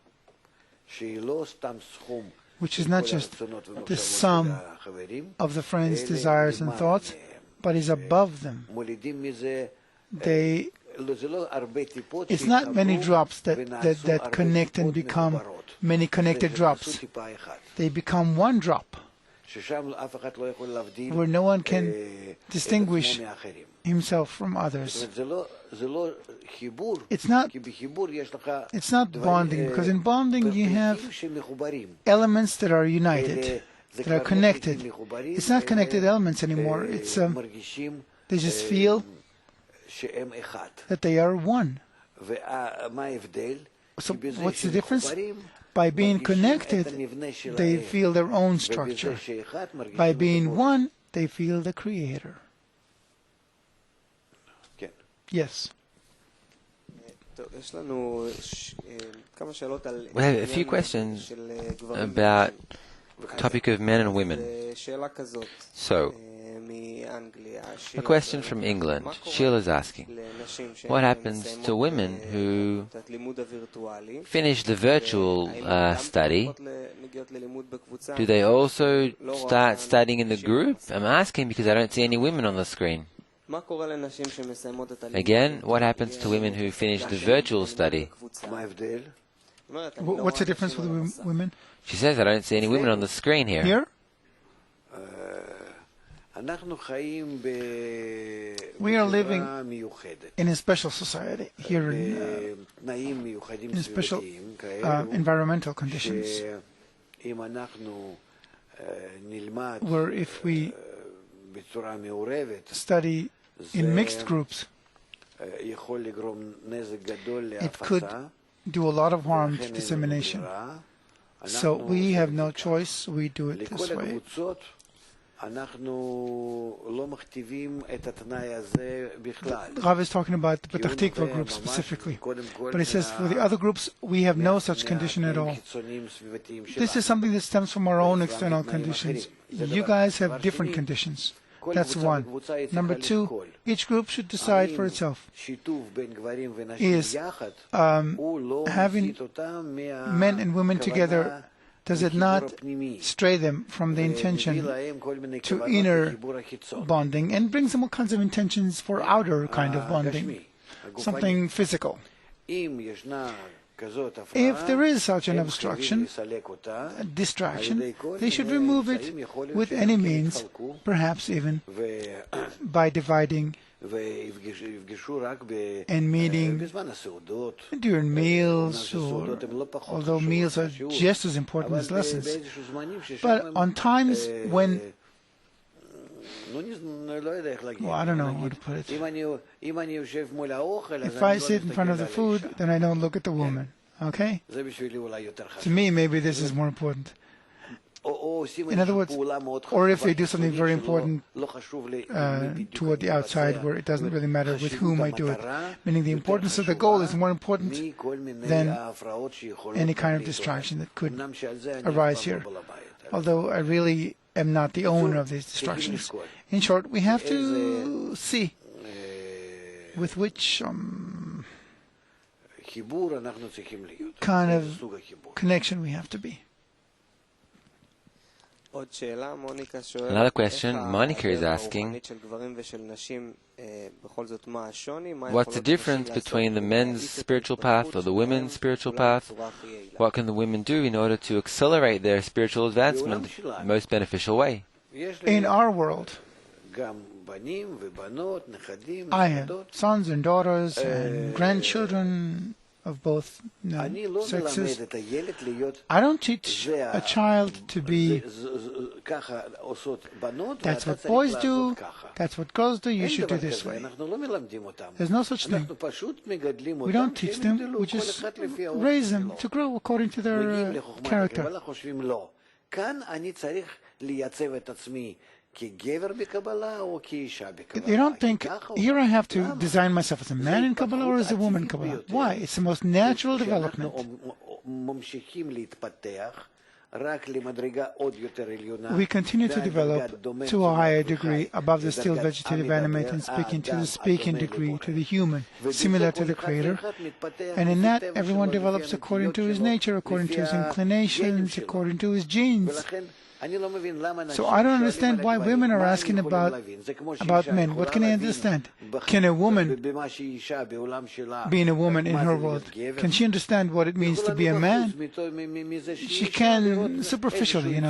which is not just the sum of the friends' desires and thoughts, but is above them. It's not many drops that connect and become many connected drops. They become one drop, where no one can distinguish himself from others. It's not bonding, because in bonding you have elements that are united, that are connected. It's not connected elements anymore. It's they just feel that they are one. So what's the difference? By being connected, they feel their own structure. By being one, they feel the Creator. Yes. We have a few questions about the topic of men and women. So, a question from England. Sheila is asking, what happens to women who finish the virtual study? Do they also start studying in the group? I'm asking because I don't see any women on the screen. Again, what happens to women who finish the virtual study? What's the difference with the women? She says, I don't see any women on the screen here. Here? We are living in a special society here in special environmental conditions, where if we study in mixed groups, it could do a lot of harm to dissemination. So we have no choice, we do it this way. Rav is talking about the Petach Tikva group specifically, but he says for the other groups we have no such condition at all. This is something that stems from our own external conditions. You guys have different conditions. That's one. Number two, each group should decide for itself. Is having men and women together, does it not stray them from the intention to inner bonding and brings them all kinds of intentions for outer kind of bonding, something physical? If there is such an obstruction, a distraction, they should remove it with any means, perhaps even by dividing and meeting during meals, or, although meals are just as important as lessons. But on times when, well, I don't know how to put it. If I sit in front of the food, then I don't look at the woman. Okay? To me, maybe this is more important. In other words, or if they do something very important toward the outside where it doesn't really matter with whom I do it, meaning the importance of the goal is more important than any kind of distraction that could arise here. Although I really am not the owner of these distractions. In short, we have to see with which kind of connection we have to be. Another question, Monica is asking, what's the difference between the men's spiritual path or the women's spiritual path? What can the women do in order to accelerate their spiritual advancement in the most beneficial way? In our world, I have sons and daughters and grandchildren of both sexes. I don't teach a child to be, that's what boys do, that's what girls do, you should do this way. There's no such thing. We don't teach them, we just raise them to grow according to their character. You don't think, here I have to design myself as a man in Kabbalah or as a woman in Kabbalah. Why? It's the most natural development. We continue to develop to a higher degree above the still vegetative animate and speaking to the speaking degree, to the human, similar to the Creator. And in that, everyone develops according to his nature, according to his inclinations, according to his genes. So I don't understand why women are asking about men. What can I understand? Can a woman, being a woman in her world, can she understand what it means to be a man? She can superficially,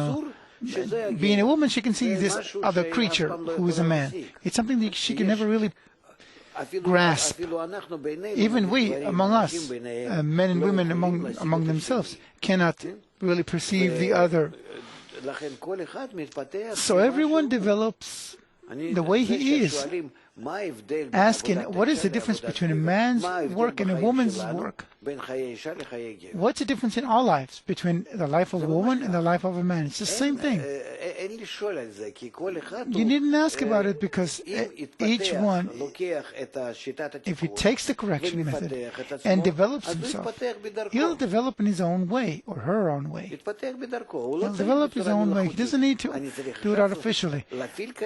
Being a woman, she can see this other creature who is a man. It's something that she can never really grasp. Even we, among us, men and women among themselves, cannot really perceive the other. So everyone develops the way he is, asking what is the difference between a man's work and a woman's work? What's the difference in our lives between the life of a woman and the life of a man? It's the same thing. You needn't ask about it because each one, if he takes the correction method and develops himself, he'll develop in his own way or her own way. He'll develop his own way. He doesn't need to do it artificially.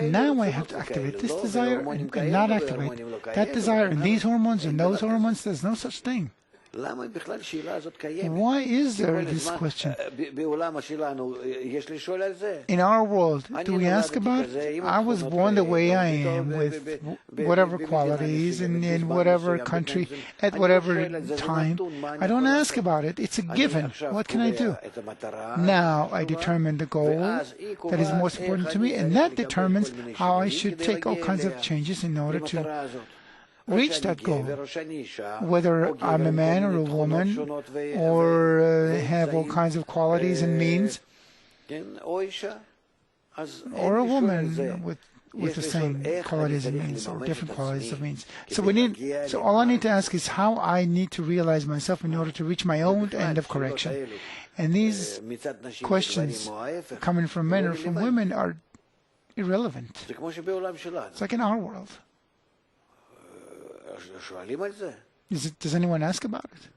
Now I have to activate this desire and not activate that desire and these hormones and those hormones. There's no such thing. Why is there this question? In our world, do we ask about it? I was born the way I am, with whatever qualities, in whatever country, at whatever time. I don't ask about it. It's a given. What can I do? Now I determine the goal that is most important to me, and that determines how I should take all kinds of changes in order to reach that goal, whether I'm a man or a woman, or have all kinds of qualities and means, or a woman with the same qualities and means, or different qualities of means. So all I need to ask is how I need to realize myself in order to reach my own end of correction. And these questions coming from men or from women are irrelevant. It's like in our world. Does anyone ask about it?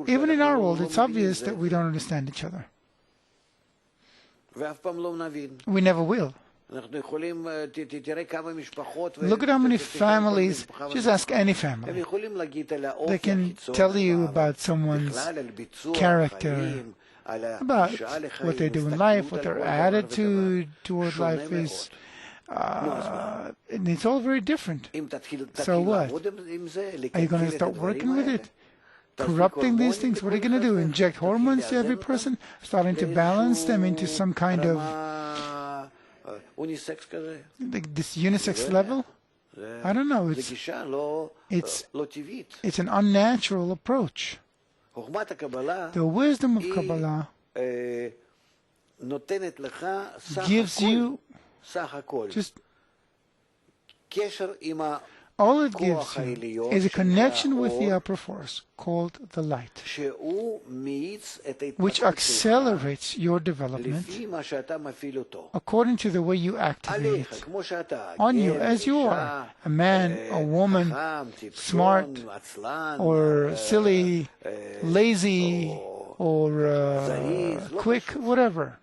Even in our world, it's obvious that we don't understand each other. We never will. Look at how many families, just ask any family. They can tell you about someone's character, about what they do in life, what their attitude toward life is. And it's all very different. So what? Are you going to start working with it? Corrupting these things? What are you going to do? Inject hormones to every person? Starting to balance them into some kind of this unisex level? I don't know. It's an unnatural approach. The wisdom of Kabbalah gives you just all it gives you is a connection with the upper force called the light, which accelerates your development according to the way you activate it on you, as you are, a man, a woman, smart or silly, lazy or quick, whatever.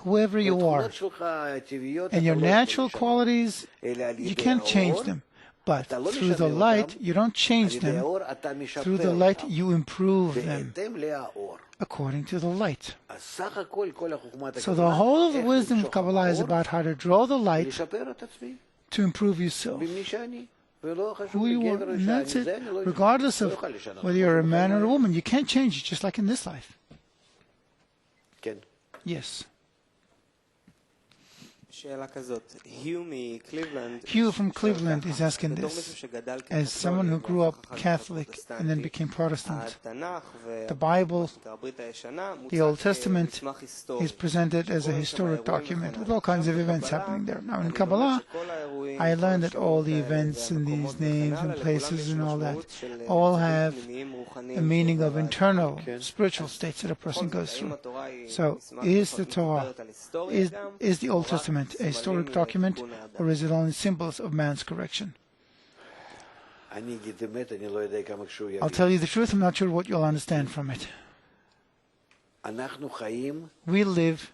Whoever you are, and your natural qualities, you can't change them. But through the light, you don't change them. Through the light, you improve them according to the light. So the whole of the wisdom of Kabbalah is about how to draw the light to improve yourself, who you are, and that's it. Regardless of whether you're a man or a woman, you can't change it, just like in this life. Yes. Hugh from Cleveland is asking this. As someone who grew up Catholic and then became Protestant, the Bible, the Old Testament, is presented as a historic document with all kinds of events happening there. Now in Kabbalah, I learned that all the events and these names and places and all that all have a meaning of internal spiritual states that a person goes through. So is the Torah, is the Old Testament a historic document, or is it only symbols of man's correction? I'll tell you the truth, I'm not sure what you'll understand from it. We live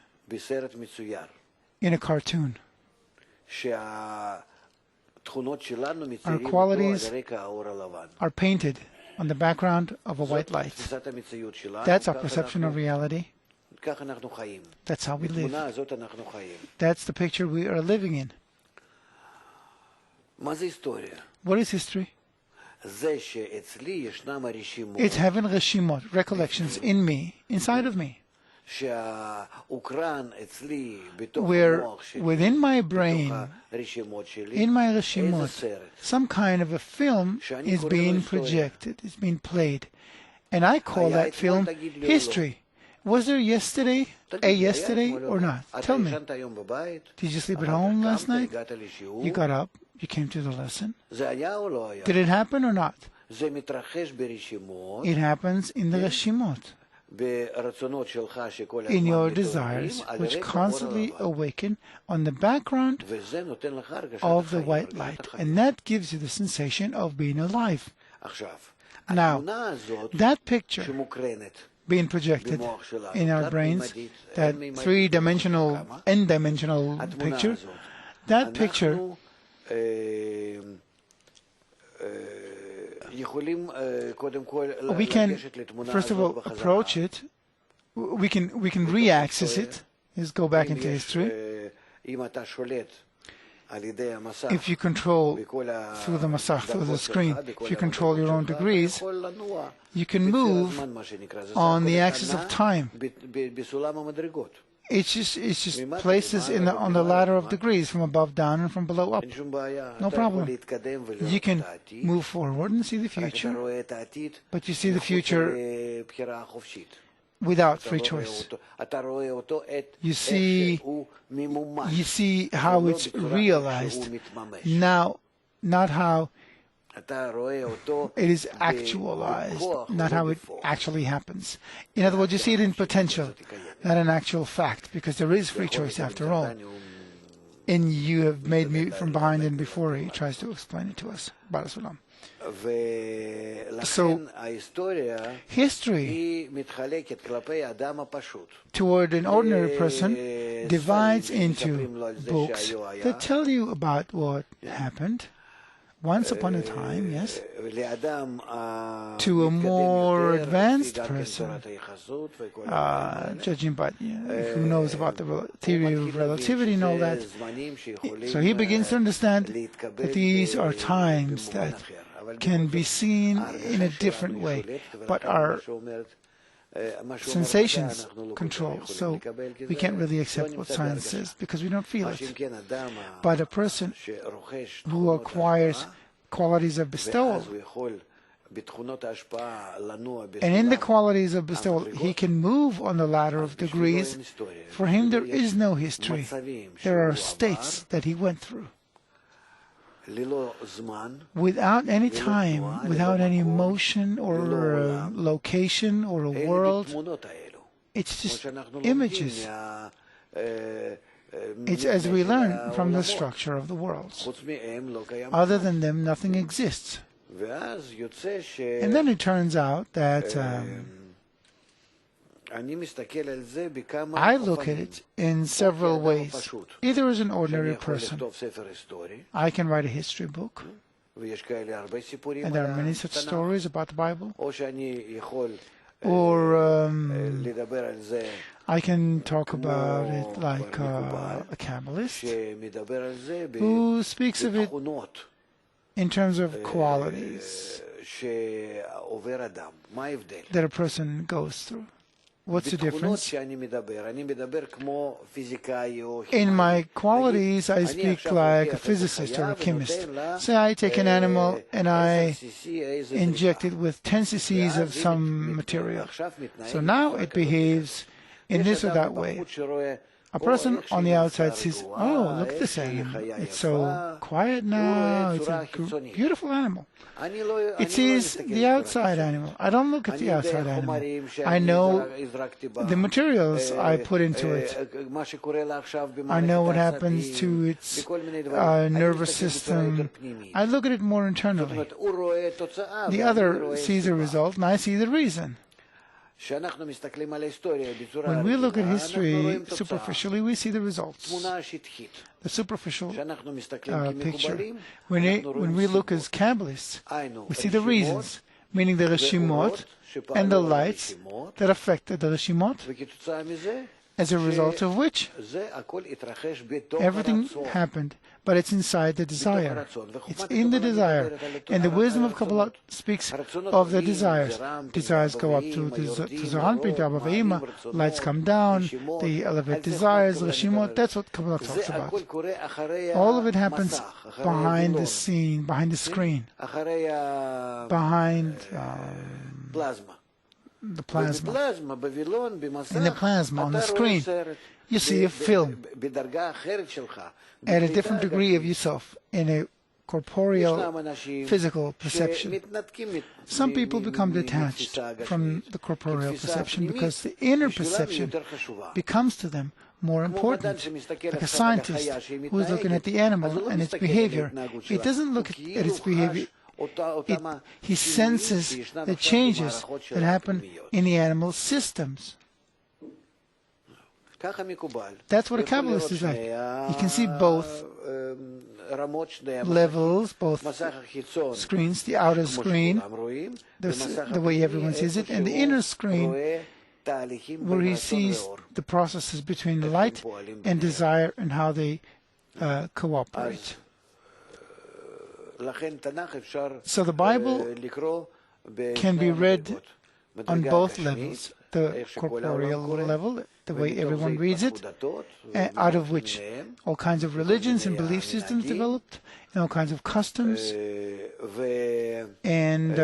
in a cartoon. Our qualities are painted on the background of a white light. That's our perception of reality. That's how we live. That's the picture we are living in. What is history? It's having reshimot, recollections in me, inside of me, where within my brain, in my reshimot, some kind of a film is being projected, is being played. And I call that film history. Was there yesterday or not? Tell me. Did you sleep at home last night? You got up, you came to the lesson. Did it happen or not? It happens in the reshimot, in your desires, which constantly awaken on the background of the white light. And that gives you the sensation of being alive. Now, that picture being projected in our brains, that three-dimensional, n-dimensional picture, that picture We can, first of all, approach it. We can re-access it. Is go back into history. If you control through the masach, through the screen, if you control your own degrees, you can move on the axis of time. It's just places on the ladder of degrees, from above down and from below up. No problem. You can move forward and see the future, but you see the future without free choice. You see how it's realized now, not how it is actualized, not how it actually happens. In other words, you see it in potential, not an actual fact, because there is free choice after all. And you have made me from behind and before he tries to explain it to us. Barasulam. So, history toward an ordinary person divides into books that tell you about what happened once upon a time, yes, to a more advanced person, judging by who knows about the theory of relativity and all that. So he begins to understand that these are times that can be seen in a different way, but are sensations control. So we can't really accept what science says because we don't feel it. But a person who acquires qualities of bestowal, and in the qualities of bestowal, he can move on the ladder of degrees. For him, there is no history. There are states that he went through. Without any time, without any motion or location or a world, it's just images. It's as we learn from the structure of the worlds. Other than them, nothing exists. And then it turns out that I look at it in several ways. Either as an ordinary person, I can write a history book, and there are many such stories about the Bible, or I can talk about it like a Kabbalist who speaks of it in terms of qualities that a person goes through. What's the difference? In my qualities, I speak like a physicist or a chemist. Say I take an animal and I inject it with 10 cc's of some material. So now it behaves in this or that way. A person on the outside sees, oh, look at this animal. It's so quiet now. It's a beautiful animal. It sees the outside animal. I don't look at the outside animal. I know the materials I put into it. I know what happens to its nervous system. I look at it more internally. The other sees a result, and I see the reason. When we look at history superficially, we see the results, the superficial picture. When we look as Kabbalists, we see the reasons, meaning the reshimot and the lights that affected the reshimot, as a result of which everything happened. But it's inside the desire. It's in the desire. And the wisdom of Kabbalah speaks of the desires. Desires go up to Zohan, lights come down, they elevate desires, Reshimot. That's what Kabbalah talks about. All of it happens behind the scene, behind the screen, behind the plasma. In the plasma, on the screen, you see a film at a different degree of yourself in a corporeal, physical perception. Some people become detached from the corporeal perception because the inner perception becomes to them more important. Like a scientist who is looking at the animal and its behavior, he doesn't look at its behavior. He senses the changes that happen in the animal's systems. That's what a Kabbalist is like. You can see both levels, both screens, the outer screen, the way everyone sees it, and the inner screen, where he sees the processes between light and desire and how they cooperate. So the Bible can be read on both levels, the corporeal level, the way everyone reads it, out of which all kinds of religions and belief systems developed, and all kinds of customs, and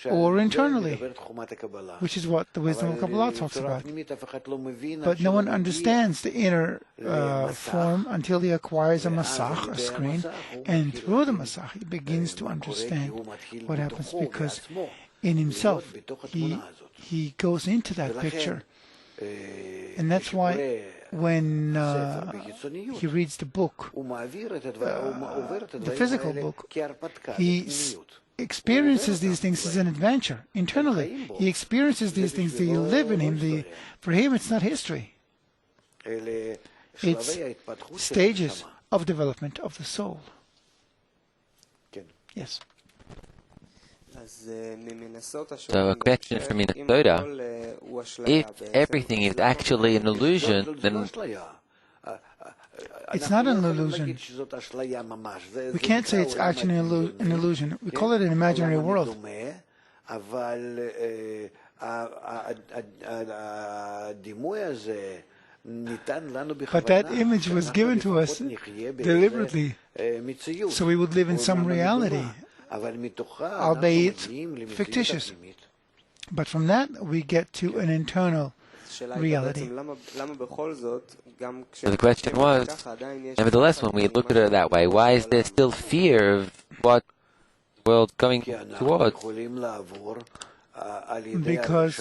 or internally, which is what the wisdom of Kabbalah talks about. But no one understands the inner form until he acquires a masach, a screen, and through the masach he begins to understand what happens, because in himself he goes into that picture. And that's why when he reads the book, the physical book, he experiences these things as an adventure internally. He experiences these things, they live in him. For him, it's not history. It's stages of development of the soul. Yes. So a question from Minnesota: if everything is actually an illusion, then it's not an illusion. We can't say it's actually an illusion. We call it an imaginary world. But that image was given to us deliberately, so we would live in some reality, albeit fictitious. But from that we get to an internal reality. So the question was, nevertheless, when we look at it that way, why is there still fear of what the world's going towards? Because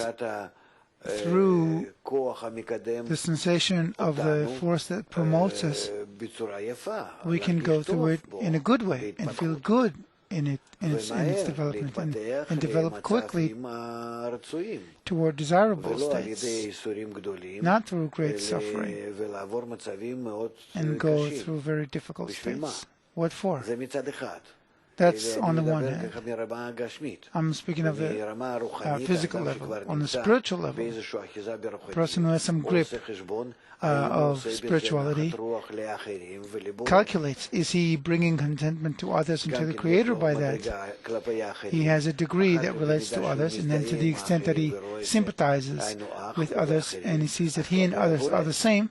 through the sensation of the force that promotes us, we can go through it in a good way and feel good in its development, and develop quickly toward desirable states, not through great suffering, and go through very difficult states. What for? That's on the one hand. I'm speaking of the physical level. On the spiritual level, a person who has some grip of spirituality calculates, is he bringing contentment to others and to the Creator by that? He has a degree that relates to others, and then to the extent that he sympathizes with others and he sees that he and others are the same,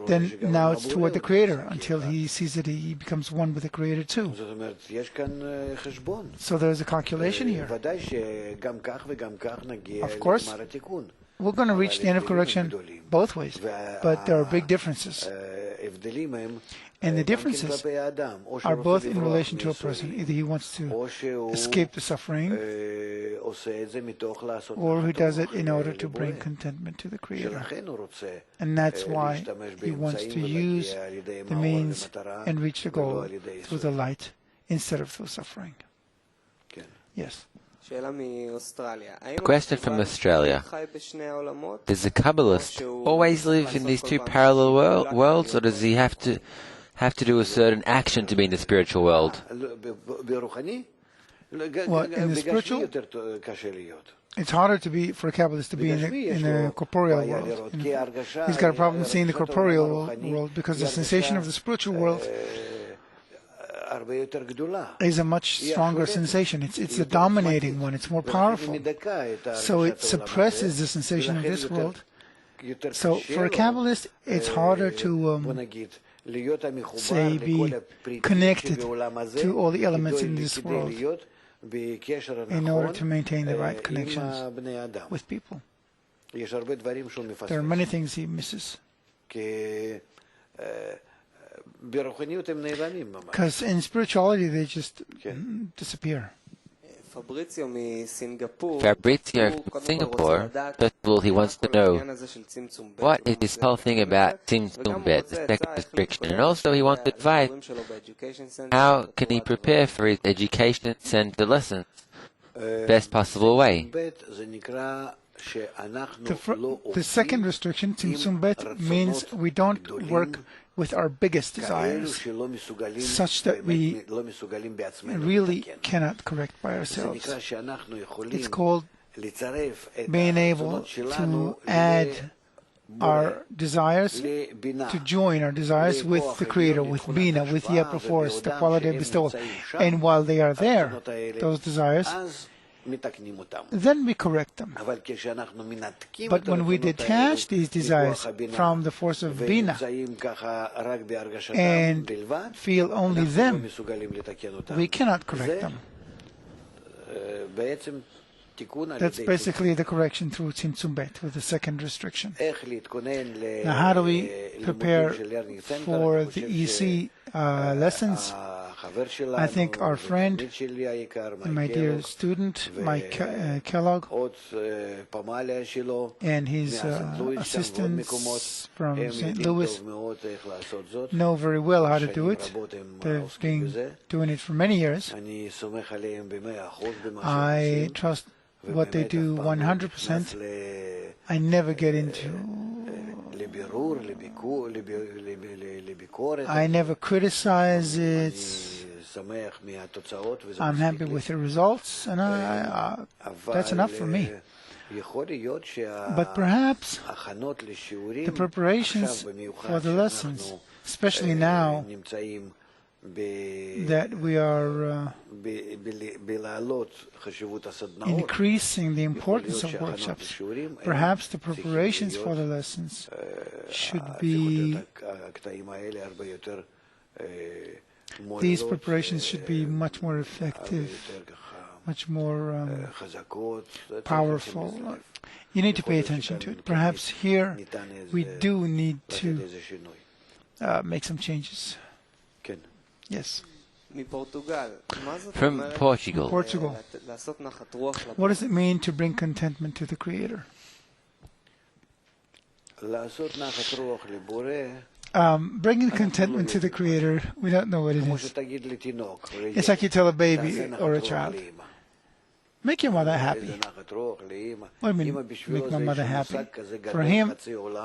then now it's toward the Creator, until he sees that he becomes one with the Creator too. So there's a calculation here. Of course, we're going to reach the end of correction both ways, but there are big differences. And the differences are both in relation to a person. Either he wants to escape the suffering, or he does it in order to bring contentment to the Creator. And that's why he wants to use the means and reach the goal through the light instead of through suffering. Yes. A question from Australia: does the Kabbalist always live in these two parallel worlds, or does he have to do a certain action to be in the spiritual world? Well, in the spiritual, it's harder for a Kabbalist to be in the corporeal world. He's got a problem seeing the corporeal world, because the sensation of the spiritual world is a much stronger sensation. It's a dominating one. It's more powerful. So it suppresses the sensation of this world. So for a Kabbalist, it's harder to say, be connected to all the elements in this world in order to maintain the right connections with people. There are many things he misses. Because in spirituality they just disappear. Fabrizio from Singapore, first of all, he wants to know what is this whole thing about Tzimtzum Bet, the second restriction, and also he wants advice how can he prepare for his education center lessons best possible way. The second restriction, Tzimtzum Bet, means we don't work with our biggest desires, such that we really cannot correct by ourselves. It's called being able to add our desires, to join our desires with the Creator, with Bina, with the upper force, the quality of bestowal. And while they are there, those desires, then we correct them. But when we detach these desires from the force of Bina and feel only them, we cannot correct them. That's basically the correction through Tzimtzum Bet, with the second restriction. Now, how do we prepare for the EC lessons? I think our friend, my dear student, Mike Kellogg, and his assistants from St. Louis know very well how to do it. They've been doing it for many years. I trust what they do 100%. I never get into I never criticize it. I'm happy with the results, and that's enough for me. But perhaps the preparations for the lessons, especially now that we are increasing the importance of workshops, perhaps the preparations for the lessons should be, these preparations should be much more effective, much more powerful. You need to pay attention to it. Perhaps here we do need to make some changes. Yes. From Portugal. What does it mean to bring contentment to the Creator? Bringing contentment to the Creator, we don't know what it is. It's like you tell a baby or a child, make your mother happy. What do you mean, make my mother happy? For him,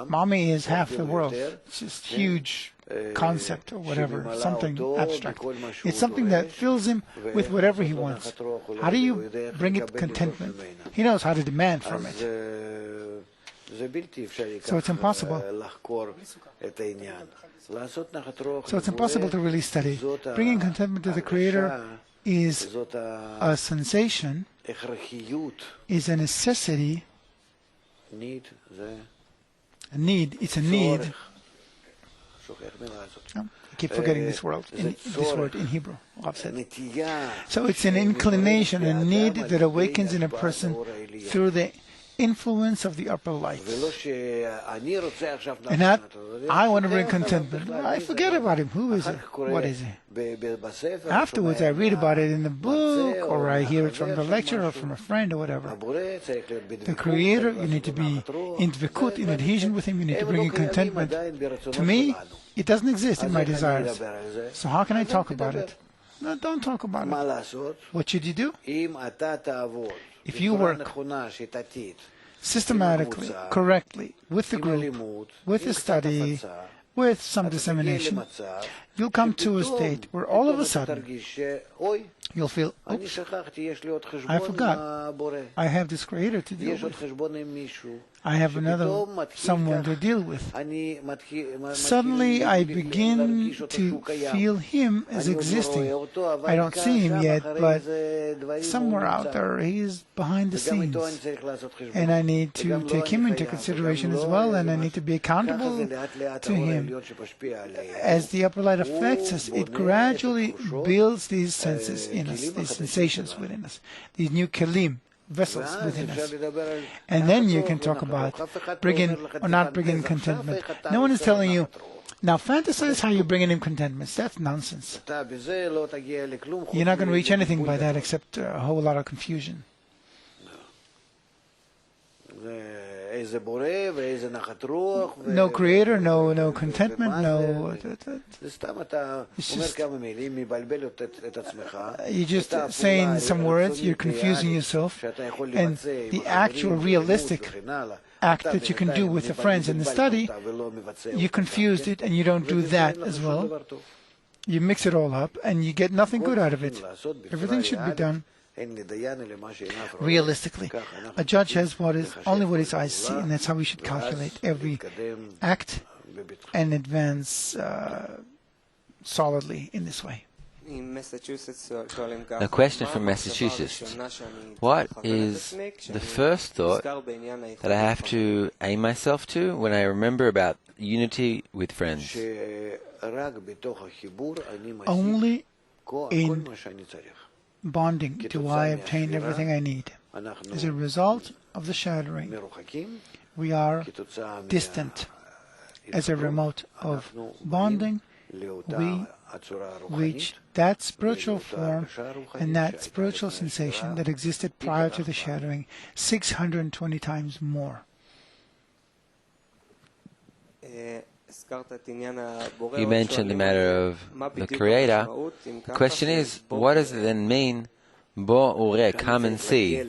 mommy is half the world. It's just huge concept or whatever, something abstract. It's something that fills him with whatever he wants. How do you bring it contentment? He knows how to demand from it. So it's impossible. So it's impossible to really study. Bringing contentment to the Creator is a sensation, is a necessity, a need. It's a need. I keep forgetting this word in Hebrew. So it's an inclination, a need that awakens in a person through the influence of the upper light. And not, I want to bring contentment. I forget about him. Who is it? What is it? Afterwards, I read about it in the book, or I hear it from the lecturer, or from a friend, or whatever. The Creator, you need to be in dvekut, in adhesion with Him. You need to bring in contentment. To me, it doesn't exist in my desires. So how can I talk about it? No, don't talk about it. What should you do? If you work systematically, correctly, with the group, with the study, with some dissemination, you'll come to a state where all of a sudden you'll feel, oops, I forgot. I have this Creator to deal with. I have someone to deal with. Suddenly I begin to feel Him as existing. I don't see Him yet, but somewhere out there He is behind the scenes. And I need to take Him into consideration as well, and I need to be accountable to Him. As the upper light affects us, it gradually builds these senses in us, these sensations within us, these new kelim, vessels within us. And then you can talk about bringing or not bringing contentment. No one is telling you, now fantasize how you're bringing in contentment. That's nonsense. You're not going to reach anything by that except a whole lot of confusion. No Creator, no contentment, no. It's just, you're just saying some words, you're confusing yourself, and the actual realistic act that you can do with the friends in the study, you confused it and you don't do that as well. You mix it all up and you get nothing good out of it. Everything should be done realistically. A judge has only what his eyes see, and that's how we should calculate every act and advance solidly in this way. A question from Massachusetts. What is the first thought that I have to aim myself to when I remember about unity with friends? Only in bonding do I obtain everything I need. As a result of the shattering, we are distant. As a result of bonding, we reach that spiritual form and that spiritual sensation that existed prior to the shattering 620 times more. You mentioned the matter of the Creator. The question is, what does it then mean, Bo Ure, come and see?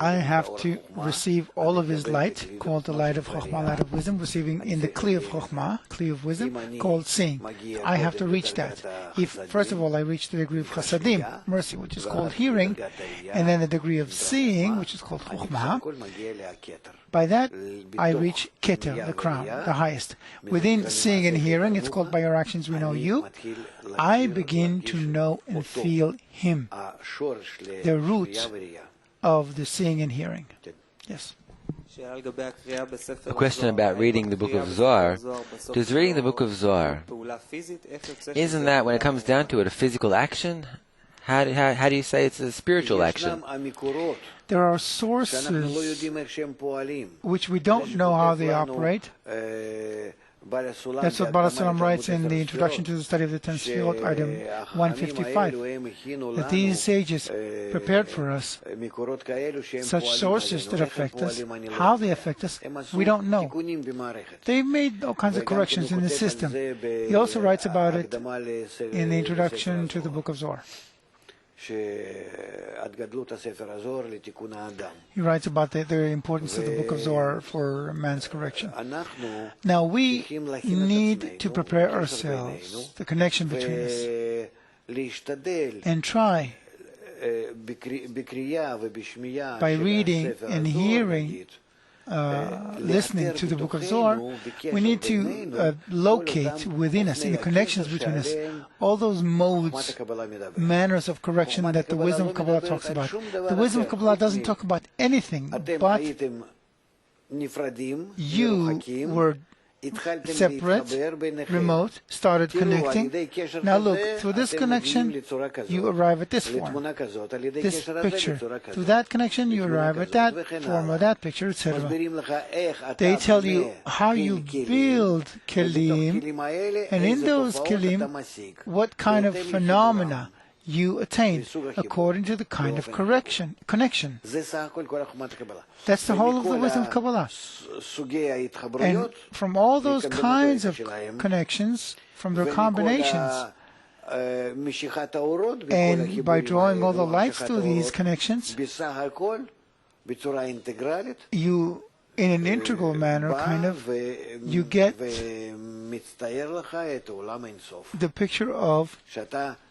I have to receive all of His light, called the light of Chokhmah, light of wisdom, receiving in the Kli of Chokhmah, Kli of wisdom, called seeing. I have to reach that. If, first of all, I reach the degree of Chasadim, mercy, which is called hearing, and then the degree of seeing, which is called Chokhmah, by that I reach Keter, the crown, the highest. Within seeing and hearing, it's called by your actions we know you, I begin to know and feel Him, the root of the seeing and hearing. Yes. A question about reading the book of Zohar. Does reading the book of Zohar, isn't that, when it comes down to it, a physical action? How do you say it's a spiritual action? There are sources which we don't know how they operate. That's what Baal Sulam writes in the introduction to the study of the 10 Sefirot, item 155, that these sages prepared for us such sources that affect us. How they affect us, we don't know. They've made all kinds of corrections in the system. He also writes about it in the introduction to the book of Zohar. He writes about the importance of the book of Zohar for man's correction. Now we need to prepare ourselves, the connection between us, and try by reading and hearing, listening to the book of Zohar, we need to locate within us, in the connections between us, all those modes, manners of correction that the wisdom of Kabbalah talks about. The wisdom of Kabbalah doesn't talk about anything, but you were separate, remote, started connecting. Now look, through this connection, you arrive at this form, this picture. Through that connection, you arrive at that form or that picture, etc. They tell you how you build kelim, and in those kelim, what kind of phenomena you attain according to the kind of connection. That's the whole of the wisdom of Kabbalah. And from all those kinds of connections, from their combinations, and by drawing all the lights through these connections, you, in an integral manner, you get the picture of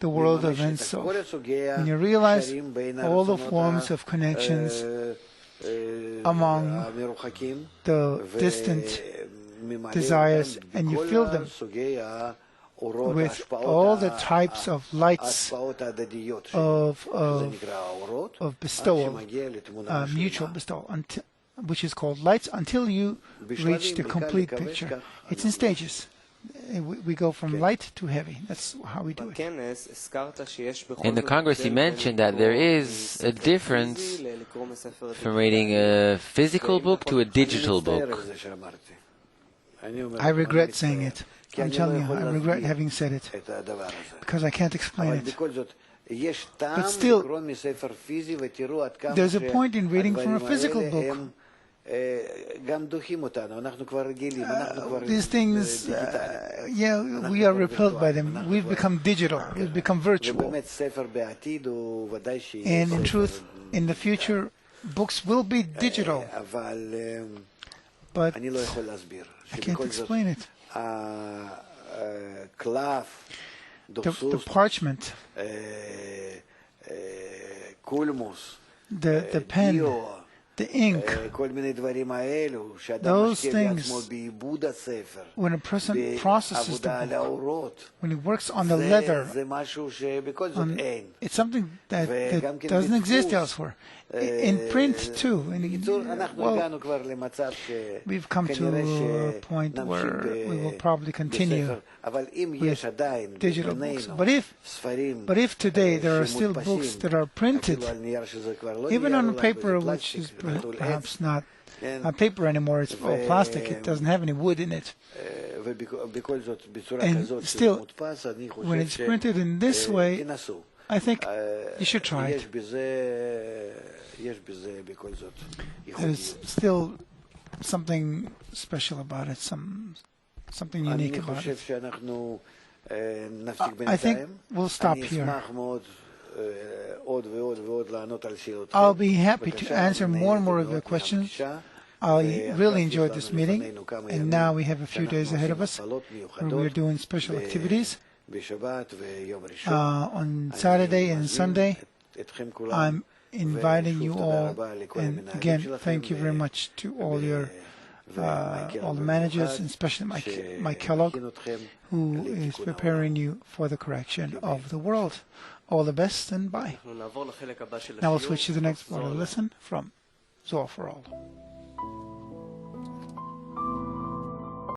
the world of Ein Sof. And you realize all the forms of connections among the distant desires, and you fill them with all the types of lights of bestowal, mutual bestowal, which is called lights, until you reach the complete picture. It's in stages. We go from light to heavy. That's how we do it. In the Congress, you mentioned that there is a difference from reading a physical book to a digital book. I regret saying it. I'm telling you, I regret having said it, because I can't explain it. But still, there's a point in reading from a physical book. These things, we are repelled by them. We've become digital. We've become virtual. And in truth, in the future, books will be digital, but I can't explain it. The parchment, the pen, the ink, those things, when a person processes the book, when he works on the leather, it's something that doesn't exist elsewhere. In print too. Well, we've come to a point where we will probably continue with digital books. But if today there are still books that are printed, even on paper, which is perhaps not paper anymore, it's all plastic, it doesn't have any wood in it. And still, when it's printed in this way, I think you should try it. There's still something special about it, something unique about it. I think we'll stop here. I'll be happy to answer more and more of your questions. I really enjoyed this meeting, and now we have a few days ahead of us where we're doing special activities. On Saturday and Sunday, I'm inviting you all, and again, thank you very much to all the managers, and especially Mike Kellogg, who is preparing you for the correction of the world. All the best, and bye. Now we'll switch to the next part of the lesson from Zohar for All.